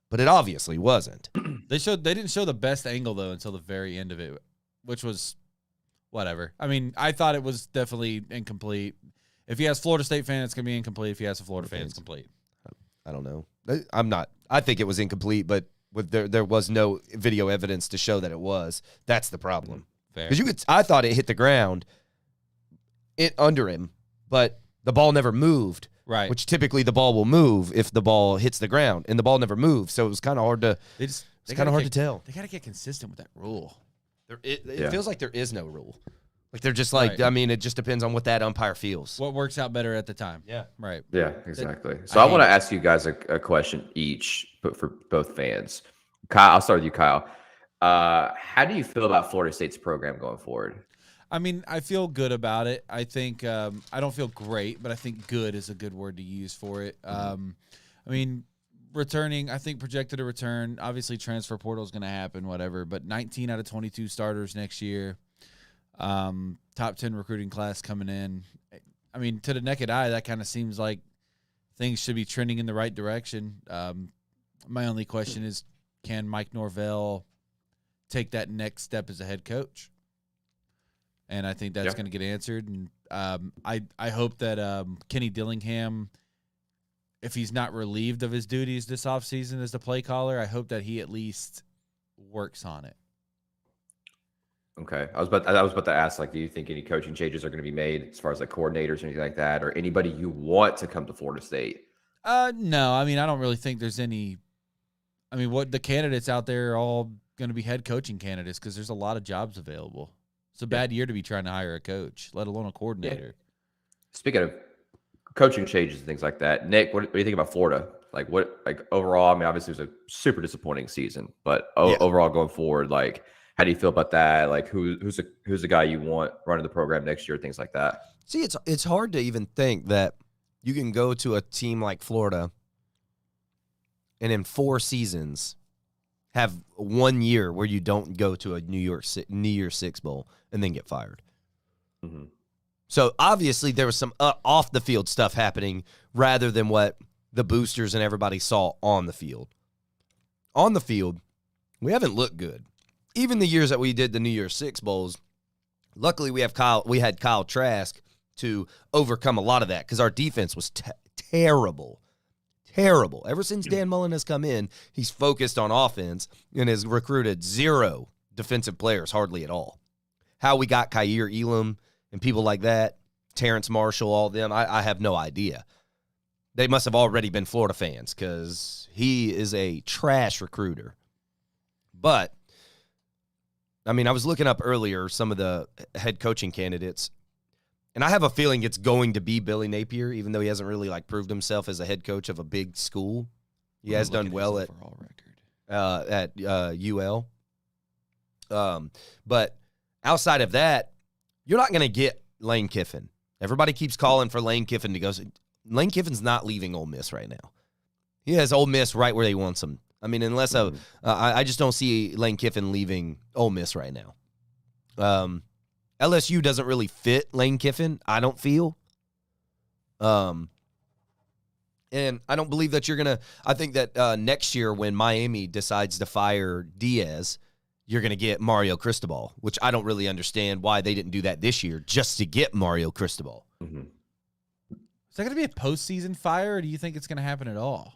But it obviously wasn't. They didn't show the best angle though until the very end of it, which was whatever. I mean, I thought it was definitely incomplete. If he has Florida State fan, it's gonna be incomplete. If he has a Florida fan, it's complete. I don't know. I'm not. I think it was incomplete, but there was no video evidence to show that it was. That's the problem. Because I thought it hit the ground, under him, but the ball never moved. Right. Which typically the ball will move if the ball hits the ground, and the ball never moved. So it was kind of hard to. It's kind of hard to tell. They got to get consistent with that rule. It feels like there is no rule. Like they're just like, right. I mean, it just depends on what that umpire feels. What works out better at the time. Yeah. Right. Yeah, exactly. So I want to ask you guys a question each, but for both fans. Kyle, I'll start with you, Kyle. How do you feel about Florida State's program going forward? I mean, I feel good about it. I think I don't feel great, but I think good is a good word to use for it. I mean, returning, I think projected to return. Obviously, transfer portal is going to happen, whatever. But 19 out of 22 starters next year. Top 10 recruiting class coming in. I mean, to the naked eye, that kind of seems like things should be trending in the right direction. My only question is, can Mike Norvell take that next step as a head coach? And I think that's going to get answered. And I hope that Kenny Dillingham if he's not relieved of his duties this offseason as the play caller, I hope that he at least works on it. Okay. I was about to ask, like, do you think any coaching changes are going to be made as far as like coordinators or anything like that, or anybody you want to come to Florida State? No. I mean, I don't really think there's any. I mean, what the candidates out there are all going to be head coaching candidates because there's a lot of jobs available. It's a bad year to be trying to hire a coach, let alone a coordinator. Yeah. Speaking of coaching changes and things like that, Nick, what do you think about Florida? Like, what, like, overall? I mean, obviously it was a super disappointing season, but overall going forward, like, how do you feel about that? Like, who's the guy you want running the program next year? Things like that. See, it's hard to even think that you can go to a team like Florida and in 4 seasons have 1 year where you don't go to a New Year's Six Bowl and then get fired. Mm-hmm. So obviously there was some off the field stuff happening rather than what the boosters and everybody saw on the field. On the field, we haven't looked good. Even the years that we did the New Year's Six Bowls, luckily we had Kyle Trask to overcome a lot of that because our defense was terrible. Terrible. Ever since Dan Mullen has come in, he's focused on offense and has recruited 0 defensive players, hardly at all. How we got Kaiir Elam and people like that, Terrence Marshall, all of them, I have no idea. They must have already been Florida fans because he is a trash recruiter. But, I mean, I was looking up earlier some of the head coaching candidates, and I have a feeling it's going to be Billy Napier, even though he hasn't really like proved himself as a head coach of a big school. He has done well at UL. But outside of that, you're not going to get Lane Kiffin. Everybody keeps calling for Lane Kiffin to go. Lane Kiffin's not leaving Ole Miss right now. He has Ole Miss right where they want him. I mean, unless I just don't see Lane Kiffin leaving Ole Miss right now. LSU doesn't really fit Lane Kiffin, I don't feel. And I don't believe that you're going to – I think that next year when Miami decides to fire Diaz, you're going to get Mario Cristobal, which I don't really understand why they didn't do that this year just to get Mario Cristobal. Mm-hmm. Is that going to be a postseason fire, or do you think it's going to happen at all?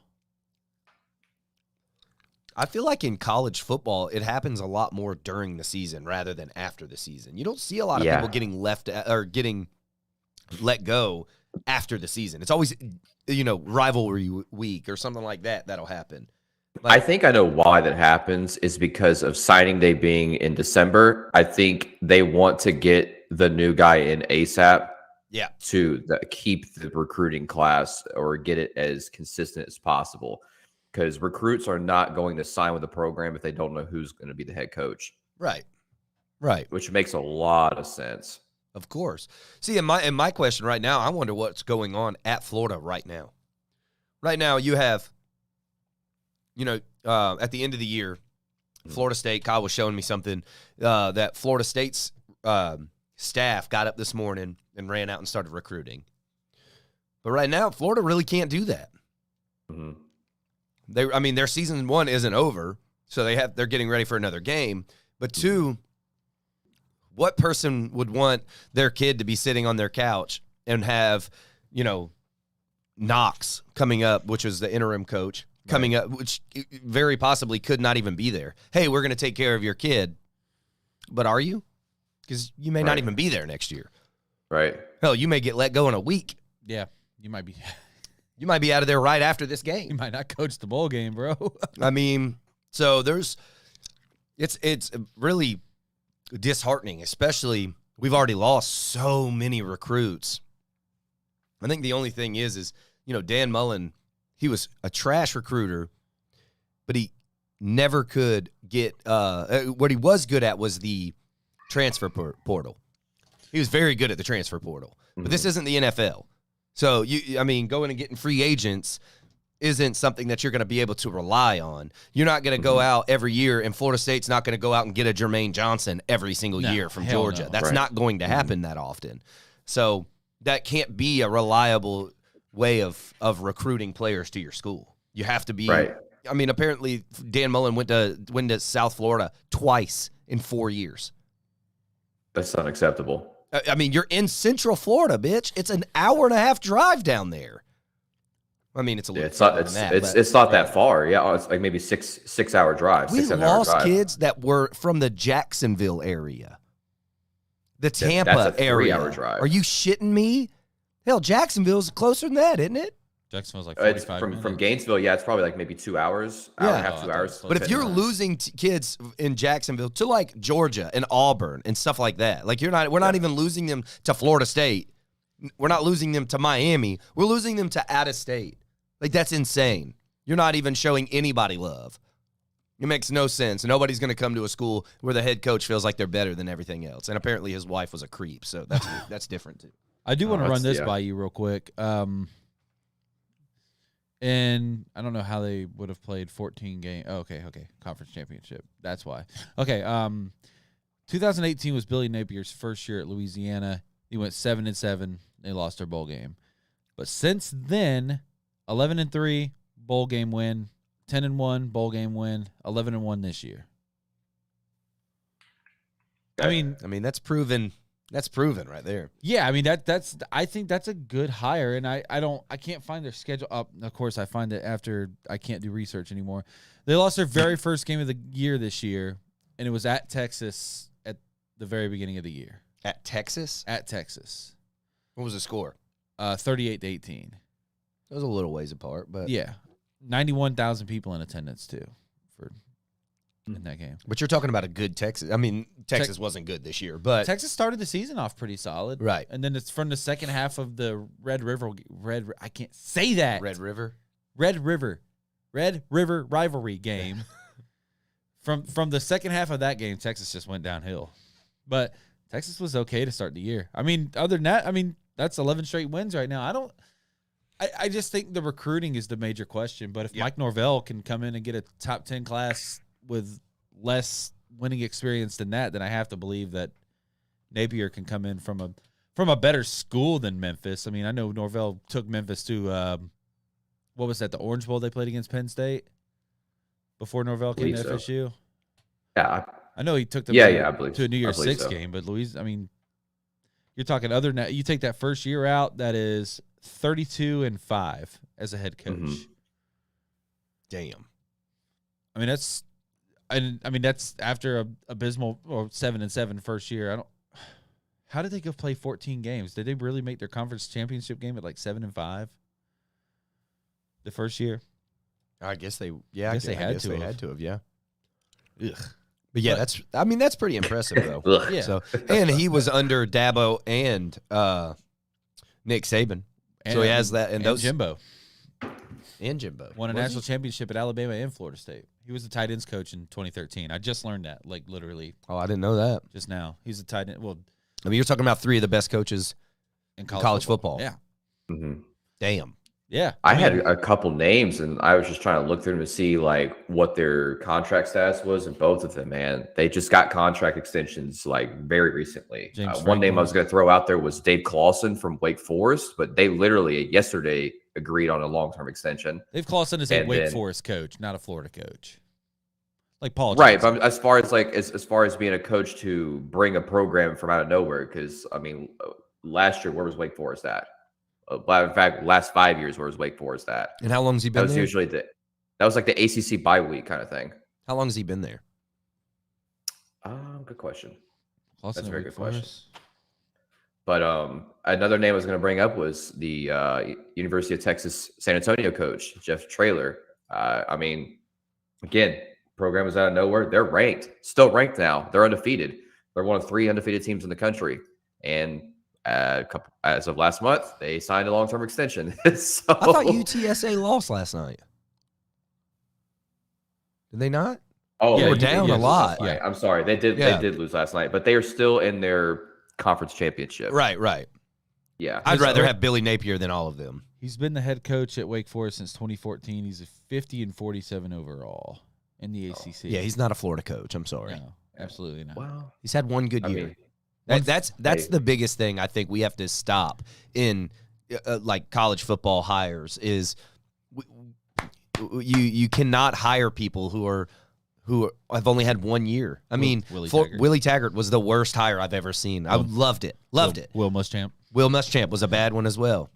I feel like in college football, it happens a lot more during the season rather than after the season. You don't see a lot of people getting let go after the season. It's always, rivalry week or something like that that'll happen. I think I know why that happens is because of signing day being in December. I think they want to get the new guy in ASAP. Yeah. To keep the recruiting class or get it as consistent as possible. Because recruits are not going to sign with the program if they don't know who's going to be the head coach. Right. Which makes a lot of sense. Of course. See, in my question right now, I wonder what's going on at Florida right now. Right now, you have, at the end of the year, Florida State, Kyle was showing me something that Florida State's staff got up this morning and ran out and started recruiting. But right now, Florida really can't do that. Mm-hmm. Their season 1 isn't over, so they're getting ready for another game. But 2, what person would want their kid to be sitting on their couch and have, Knox coming up, which was the interim coach, coming up, which very possibly could not even be there. Hey, we're going to take care of your kid. But are you? Because you may not even be there next year. Right. Hell, you may get let go in a week. Yeah, you might be. You might be out of there right after this game. You might not coach the bowl game, bro. So it's really disheartening, especially we've already lost so many recruits. I think the only thing is Dan Mullen, he was a trash recruiter, but he never could get what he was good at was the transfer portal. He was very good at the transfer portal, but this isn't the NFL. So, going and getting free agents isn't something that you're going to be able to rely on. You're not going to go out every year, and Florida State's not going to go out and get a Jermaine Johnson every single year from Georgia. No. That's not going to happen that often. So that can't be a reliable way of recruiting players to your school. You have to be right. Apparently Dan Mullen went to South Florida twice in 4 years. That's unacceptable. You're in Central Florida, bitch. It's an hour and a half drive down there. I mean, it's a little It's not. further than It's not that far. Yeah, it's like maybe 6 hour drive. We 6-7 hour lost drive. kids that were from the Jacksonville area, the Tampa That's a 3 area. hour drive. Are you shitting me? Hell, Jacksonville's closer than that, isn't it? Jacksonville's like It's 45 minutes. from Gainesville. Yeah, it's probably like maybe 2 hours, hour and a half, 2 hours. But if you're losing kids in Jacksonville to like Georgia and Auburn and stuff like that, like we're not even losing them to Florida State. We're not losing them to Miami. We're losing them to out of state. Like, that's insane. You're not even showing anybody love. It makes no sense. Nobody's going to come to a school where the head coach feels like they're better than everything else. And apparently his wife was a creep, so that's different too. I do want to run this yeah. by you real quick. And I don't know how they would have played 14 games. Oh, okay. Conference championship. That's why. Okay. 2018 was Billy Napier's first year at Louisiana. He went 7-7. They lost their bowl game. But since then, 11-3 bowl game win, 10-1 bowl game win, 11-1 this year. I mean that's proven. That's proven right there. Yeah, I mean that's I think that's a good hire, and I can't find their schedule up. Of course, I find it after I can't do research anymore. They lost their very first game of the year this year, and it was at Texas at the very beginning of the year. At Texas? At Texas. What was the score? 38-18. It was a little ways apart, but Yeah, 91,000 people in attendance too in that game. But you're talking about a good Texas. I mean, Texas wasn't good this year, but Texas started the season off pretty solid, right? And then it's from the second half of the Red River. I can't say that. Red River rivalry game. From the second half of that game, Texas just went downhill. But Texas was okay to start the year. I mean, other than that, that's 11 straight wins right now. I just think the recruiting is the major question. But if Mike Norvell can come in and get a top 10 class with less winning experience than that, then I have to believe that Napier can come in from a better school than Memphis. I mean, I know Norvell took Memphis to what was that, the Orange Bowl they played against Penn State before Norvell came to FSU? Yeah. I know he took them I believe to a New Year's Six so. game, but you're talking other than that, you take that first year out, that is 32-5 as a head coach. Mm-hmm. Damn. That's after a abysmal 7-7 first year. How did they go play 14 games? Did they really make their conference championship game at like 7-5 the first year? I guess they had to have, yeah. Ugh. But yeah, that's pretty impressive though. Yeah. So, and he was under Dabo and Nick Saban. So he has that, and those Jimbo Was won a he? national championship at Alabama and Florida State. He was the tight ends coach in 2013. I just learned that, like literally Oh, I didn't know that. just now. He's a tight end. Well, I mean, you're talking about three of the best coaches in college football. Yeah, Mm-hmm. Damn. yeah. I had a couple names, and I was just trying to look through them to see like what their contract status was, and both of them, man, they just got contract extensions like very recently. One name I was going to throw out there was Dave Clawson from Wake Forest, but they literally yesterday agreed on a long-term extension. Dave Clawson is a And Wake then- Forest coach, not a Florida coach. Like Paul, Right, Johnson. but as far as like as far as being a coach to bring a program from out of nowhere, because I mean, last year where was Wake Forest at? In fact, last 5 years where was Wake Forest at? And how long has he That been was there? usually that was like the ACC bye week kind of thing. How long has he been there? Good question. Clawson That's a at very Wake good question. Forest. But another name I was going to bring up was the University of Texas San Antonio coach, Jeff Traylor. I mean, again, program was out of nowhere. They're still ranked now. They're undefeated. They're one of 3 undefeated teams in the country. And as of last month, they signed a long-term extension. So, I thought UTSA lost last night. Did they not? Oh, They were down a lot. Yeah, I'm sorry. They did. Yeah. They did lose last night, but they are still in their conference championship. Right. Yeah. I'd rather have Billy Napier than all of them. He's been the head coach at Wake Forest since 2014. He's a 50-47 overall in the ACC. Yeah, he's not a Florida coach. I'm sorry. No, absolutely not. Wow. He's had one good I year. mean, That's the biggest thing I think we have to stop in like college football hires is you cannot hire people who have only had 1 year. I mean, Willie Taggart was the worst hire I've ever seen. I loved it. Loved it. Will Muschamp. Will Muschamp was a bad one as well.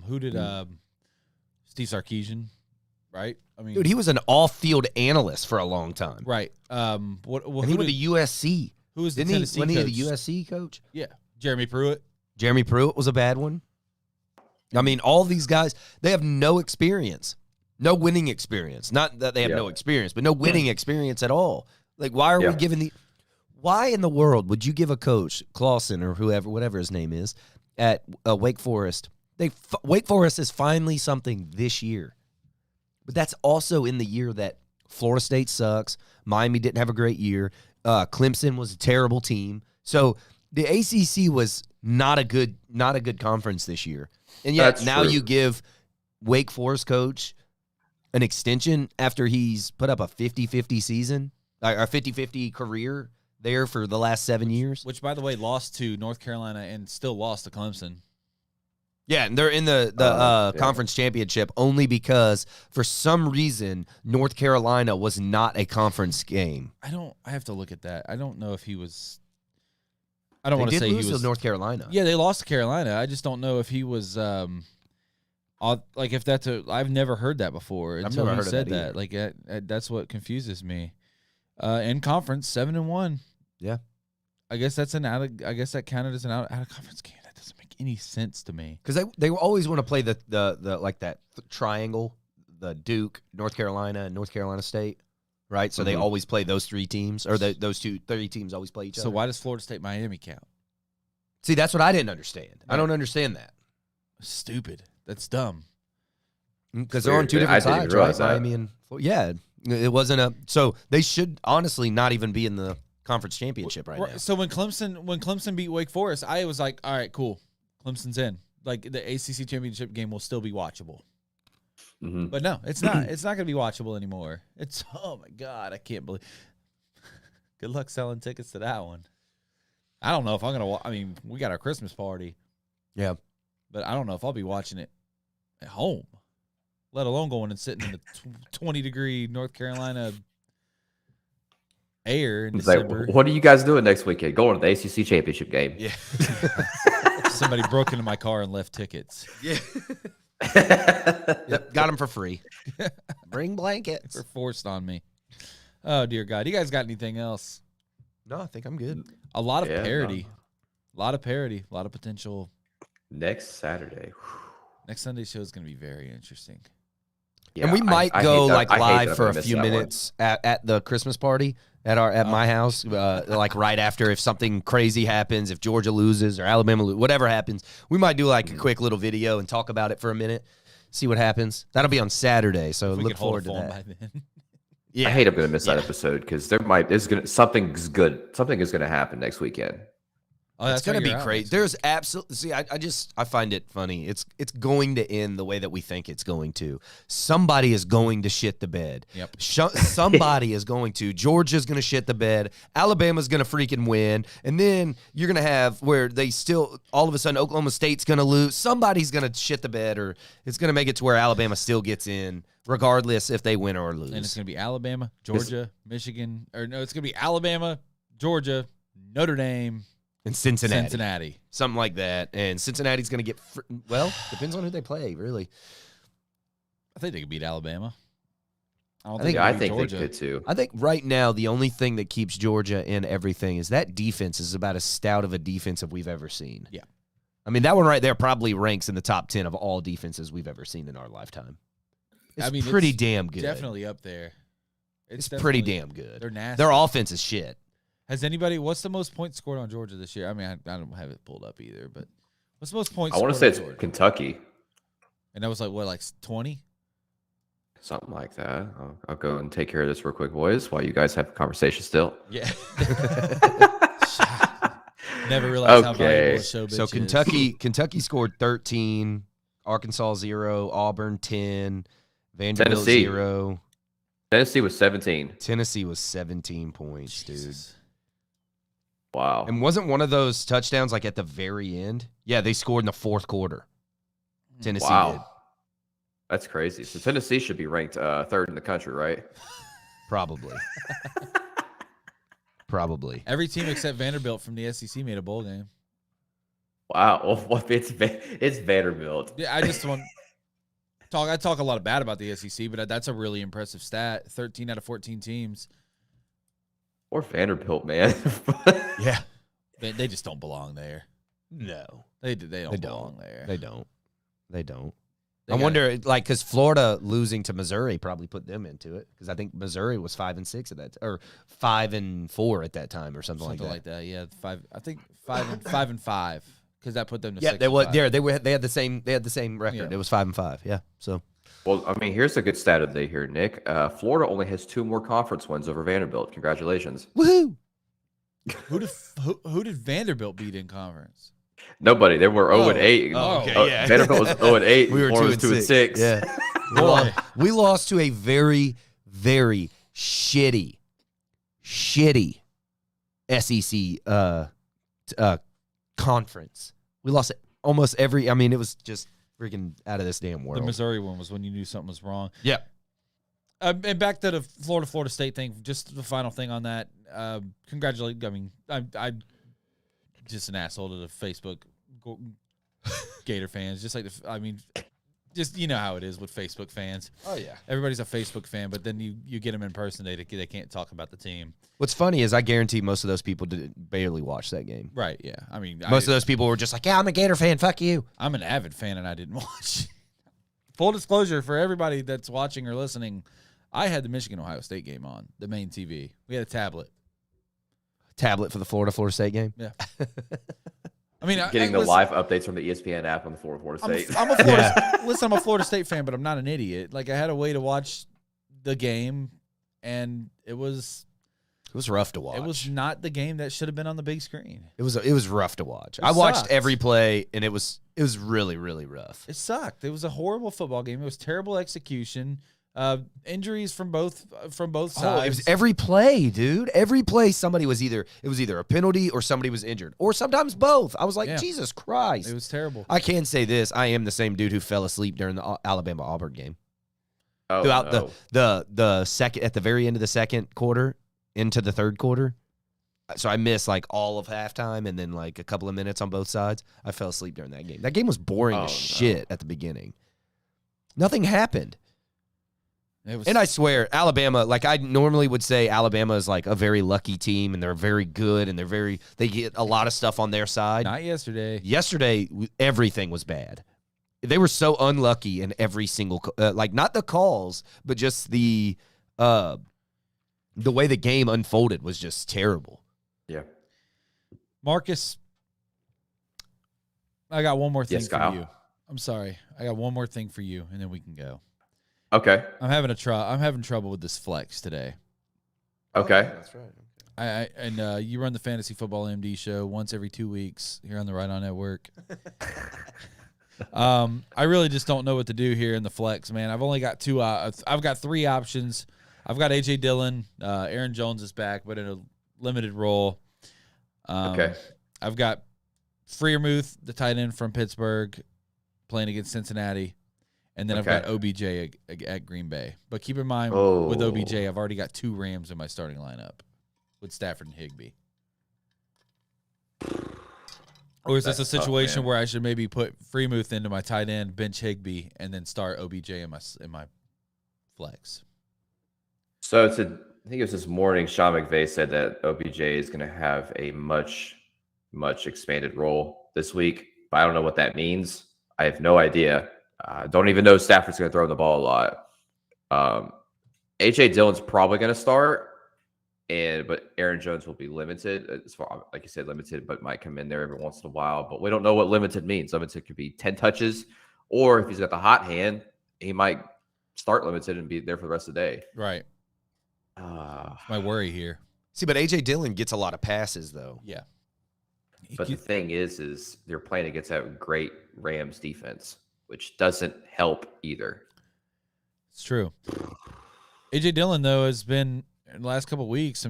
Who did Steve Sarkisian, right? I mean, Dude, he was an off-field analyst for a long time. right. And he went to USC. Who was the Didn't Tennessee he? coach? Wasn't he the USC coach? Yeah, Jeremy Pruitt. Jeremy Pruitt was a bad one. I mean, all these guys, they have no experience, no winning experience. Not that they have no experience, but no winning experience at all. Like, why are we giving why in the world would you give a coach, Clawson or whatever his name is, at Wake Forest? Wake Forest is finally something this year. But that's also in the year that Florida State sucks. Miami didn't have a great year. Clemson was a terrible team. So the ACC was not a good conference this year. And yet That's now true. you give Wake Forest coach an extension after he's put up a 50-50 season, or 50-50 career there for the last 7 years. Which, by the way, lost to North Carolina and still lost to Clemson. Yeah, and they're in the conference championship only because for some reason North Carolina was not a conference game. I have to look at that. I don't know if he was. I don't want to say he was to North Carolina. Yeah, they lost to Carolina. I just don't know if he was. Like if that's I've never heard that before until never he heard of said that that. Like that's what confuses me. In conference, 7-1. Yeah. I guess that's I guess that counted as an out of conference game. That doesn't make any sense to me. Because they always want to play the like that triangle, the Duke, North Carolina, and North Carolina State, right? So they always play those three teams, or those three teams always play each other. So why does Florida State Miami count? See, that's what I didn't understand. I don't understand that. Stupid. That's dumb. Because they're on two different I didn't sides, realize right? that. Miami and yeah, it wasn't so they should honestly not even be in the conference championship right now. So when Clemson beat Wake Forest, I was like, all right, cool. Clemson's in. Like the ACC championship game will still be watchable. Mm-hmm. But no, it's not. It's not going to be watchable anymore. It's oh my god, I can't believe. Good luck selling tickets to that one. I don't know if I'm going to. I mean, we got our Christmas party. Yeah, but I don't know if I'll be watching it at home, let alone going and sitting in the 20-degree North Carolina air in December. Like, what are you guys doing next weekend? Going to the ACC championship game? yeah, Somebody broke into my car and left tickets. yeah. Yep, got them for free. Bring blankets. They're forced on me. Oh dear God! You guys got anything else? No, I think I'm good. A lot of Yeah, parody, a lot of parody, a lot of potential. Next Saturday. Next Sunday's show is going to be very interesting. Yeah, And we might I go hate that- like I hate that live I'm for a gonna miss few that one. minutes at the Christmas party at my house, like right after if something crazy happens, if Georgia loses or Alabama loses, whatever happens, we might do like a quick little video and talk about it for a minute, see what happens. That'll be on Saturday, so If we look could hold forward a to phone that. by then. Yeah, I hate I'm going to miss that episode because something is going to happen next weekend. Oh, It's gonna right, be you're out crazy. next There's absolutely. See, I find it funny. It's going to end the way that we think it's going to. Somebody is going to shit the bed. Yep. Somebody is going to. Georgia's going to shit the bed. Alabama's going to freaking win, and then you're going to have where they still all of a sudden Oklahoma State's going to lose. Somebody's going to shit the bed, or it's going to make it to where Alabama still gets in, regardless if they win or lose. And it's going to be Alabama, Georgia, Michigan, or no, it's going to be Alabama, Georgia, Notre Dame, and Cincinnati. Cincinnati. Something like that. And Cincinnati's going to get, well, depends on who they play, really. I think they could beat Alabama. I Yeah, I think Georgia. they could too. I think right now the only thing that keeps Georgia in everything is that defense is about as stout of a defense as we've ever seen. Yeah. I mean, that one right there probably ranks in the top 10 of all defenses we've ever seen in our lifetime. It's pretty damn good. Definitely up there. It's pretty damn good. They're nasty. Their offense is shit. Has anybody? What's the most points scored on Georgia this year? I mean, I don't have it pulled up either, but what's the most points? I want to scored say on it's Georgia? Kentucky, And that was like what, like 20? something like that. I'll go and take care of this real quick, boys, while you guys have a conversation still. Yeah. Never realized how valuable a show bitch So is. Kentucky scored 13, Arkansas 0, Auburn 10, Vanderbilt Tennessee. 0. Tennessee was 17. Tennessee was 17 points, Jesus. dude. Wow. And wasn't one of those touchdowns like at the very end? Yeah, they scored in the fourth quarter. Tennessee Wow. did. That's crazy. So Tennessee should be ranked third in the country, right? Probably. Probably. Every team except Vanderbilt from the SEC made a bowl game. Wow. Well, it's Vanderbilt. Yeah, I just want. I talk a lot of bad about the SEC, but that's a really impressive stat. 13 out of 14 teams. Or Vanderbilt, man. Yeah. They just don't belong there. No. They don't belong there. They don't. They I got- wonder, like, because Florida losing to Missouri probably put them into it. Because I think Missouri was 5-6 at that, or 5-4 at that time, or something like that. Yeah, 5. I think 5-5, because that put them to 6. They was there. They had the same record. Yeah. It was 5-5. Yeah. So Well, I mean, here's a good stat of the day here, Nick. Florida only has 2 more conference wins over Vanderbilt. Congratulations. woohoo! Who did Vanderbilt beat in conference? Nobody. They were 0-8. Oh, okay, yeah. Vanderbilt was 0-8. We were Florida 2 was and 6. 2-6. Yeah. We lost to a very, very shitty SEC conference. We lost almost every. I mean, it was just freaking out of this damn world. The Missouri one was when you knew something was wrong. Yeah. And back to the Florida State thing. Just the final thing on that. Congratulate. I mean, I'm just an asshole to the Facebook Gator fans. Just like just you know how it is with Facebook fans. Oh yeah. Everybody's a Facebook fan, but then you get them in person, they can't talk about the team. What's funny is I guarantee most of those people barely watch that game. Right? Yeah. I mean, Most of those people were just like, "Yeah, I'm a Gator fan. Fuck you." I'm an avid fan, and I didn't watch. Full disclosure for everybody that's watching or listening, I had the Michigan-Ohio State game on the main TV. We had a tablet. Tablet for the Florida State game. Yeah. I mean, Getting the live updates from the ESPN app on the Florida State. I'm a Florida. Listen, I'm a Florida State fan, but I'm not an idiot. Like, I had a way to watch the game, and it was rough to watch. It was not the game that should have been on the big screen. It was rough to watch. It I watched sucked. every play, and it was really, really rough. It sucked. It was a horrible football game. It was terrible execution. Injuries from both sides. Oh, it was every play, dude. Every play, somebody was either a penalty or somebody was injured, or sometimes both. I was like, Yeah. Jesus Christ! It was terrible. I can say this: I am the same dude who fell asleep during the Alabama Auburn game. Oh, Throughout no. the second, at the very end of the second quarter into the third quarter, so I missed like all of halftime and then like a couple of minutes on both sides. I fell asleep during that game. That game was boring as shit at the beginning. Nothing happened. And I swear, Alabama, like I normally would say Alabama is like a very lucky team and they're very good and they get a lot of stuff on their side. Not yesterday. Yesterday, everything was bad. They were so unlucky in every single, like not the calls, but just the way the game unfolded was just terrible. Yeah. Marcus, I got one more thing Yes, for Kyle. you. I'm sorry. I got one more thing for you, and then we can go. Okay. I'm having trouble with this flex today. Okay. That's right. You run the Fantasy Football MD show once every 2 weeks here on the Right On Network. I really just don't know what to do here in the flex, man. I've only got I've got 3 options. I've got A.J. Dillon. Aaron Jones is back, but in a limited role. Okay. I've got Freiermuth, the tight end from Pittsburgh, playing against Cincinnati. And then I've got OBJ at Green Bay. But keep in mind, with OBJ, I've already got 2 Rams in my starting lineup with Stafford and Higbee. Or is this a situation where I should maybe put Freiermuth into my tight end, bench Higbee, and then start OBJ in my flex? So I think it was this morning, Sean McVay said that OBJ is going to have a much expanded role this week, but I don't know what that means. I have no idea. Don't even know Stafford's going to throw the ball a lot. A.J. Dillon's probably going to start, but Aaron Jones will be limited. As far, like you said, limited, but might come in there every once in a while. But we don't know what limited means. Limited could be 10 touches, or if he's got the hot hand, he might start limited and be there for the rest of the day. Right. My worry here. See, but A.J. Dillon gets a lot of passes, though. Yeah. But the thing is they're playing against that great Rams defense, which doesn't help either. It's true. A.J. Dillon, though, has been, in the last couple of weeks,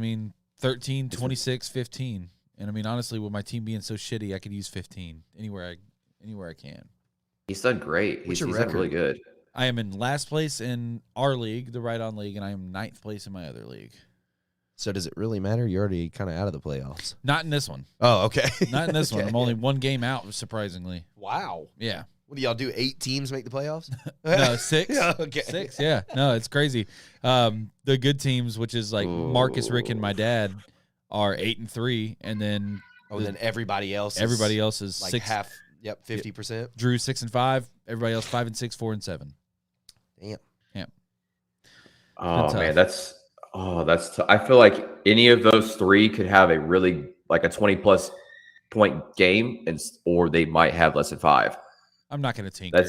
13, 26, 15. And, honestly, with my team being so shitty, I could use 15 anywhere I can. He's done great. He's done really good. I am in last place in our league, the Right On League, and I am 9th place in my other league. So does it really matter? You're already kind of out of the playoffs. Not in this one. Oh, okay. Not in this one. Okay. I'm only 1 game out, surprisingly. Wow. Yeah. What do y'all do? 8 teams make the playoffs? No, 6. Yeah, okay. 6, yeah. No, it's crazy. The good teams, which is like Marcus, Rick, and my dad, are 8-3, and then then everybody else is like 6. half. Yep, 50%. Drew 6-5. Everybody else 5-6, 4-7. Damn. Yeah. Oh man, that's I feel like any of those 3 could have a really like a 20+ point game, or they might have less than 5. I'm not going to tinker.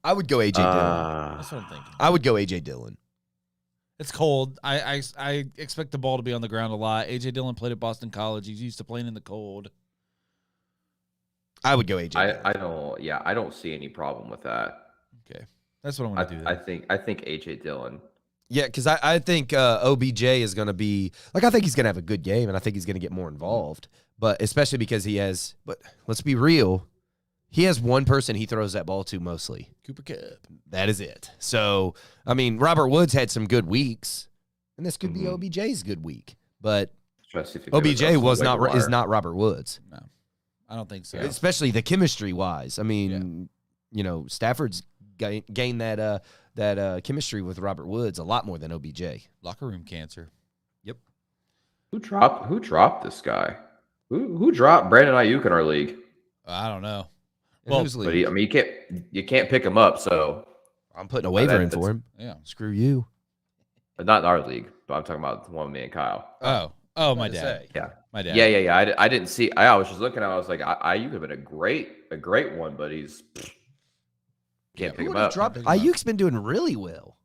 I would go AJ Dillon. That's what I'm thinking. I would go AJ Dillon. It's cold. I expect the ball to be on the ground a lot. AJ Dillon played at Boston College. He's used to playing in the cold. I would go AJ Dillon. I don't see any problem with that. Okay. That's what I'm going to do. I think AJ Dillon. Yeah, because I think OBJ is going to be like, I think he's going to have a good game, and I think he's going to get more involved. But especially because but let's be real, he has one person he throws that ball to mostly. Cooper Kupp. That is it. So, I mean, Robert Woods had some good weeks, and this could be OBJ's good week. But OBJ is not Robert Woods. No, I don't think so. Yeah. Especially the chemistry-wise. I mean, Stafford's gained that chemistry with Robert Woods a lot more than OBJ. Locker room cancer. Yep. Who dropped this guy? Who dropped Brandon Ayuk in our league? I don't know. Well, but you can't pick him up. So I'm putting a waiver in for him. Yeah. Screw you. But not in our league. But I'm talking about the one with me and Kyle. Oh, my dad. Yeah. My dad. Yeah. I didn't see. I was just looking. I was like, Ayuk have been a great one, but he's can't pick him up. Ayuk's been doing really well.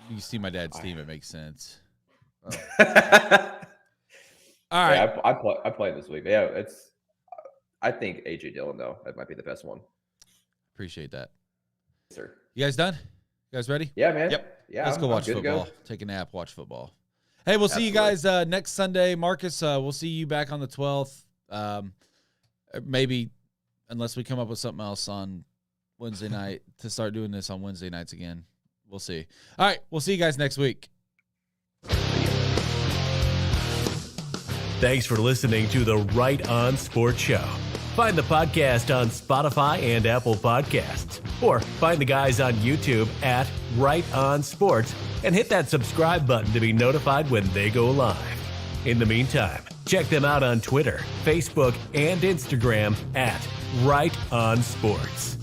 You see my dad's team, it makes sense. Oh. All right. Yeah, I played this week. Yeah, I think AJ Dillon though. That might be the best one. Appreciate that. Yes, sir. You guys done? You guys ready? Yeah, man. Yep. Yeah. Let's go watch football. Take a nap, watch football. Hey, we'll see you guys next Sunday. Marcus, we'll see you back on the 12th. Maybe, unless we come up with something else on Wednesday night to start doing this on Wednesday nights again. We'll see. All right, we'll see you guys next week. Thanks for listening to the Right On Sports Show. Find the podcast on Spotify and Apple Podcasts, or find the guys on YouTube at Right On Sports and hit that subscribe button to be notified when they go live. In the meantime, check them out on Twitter, Facebook, and Instagram at Right On Sports.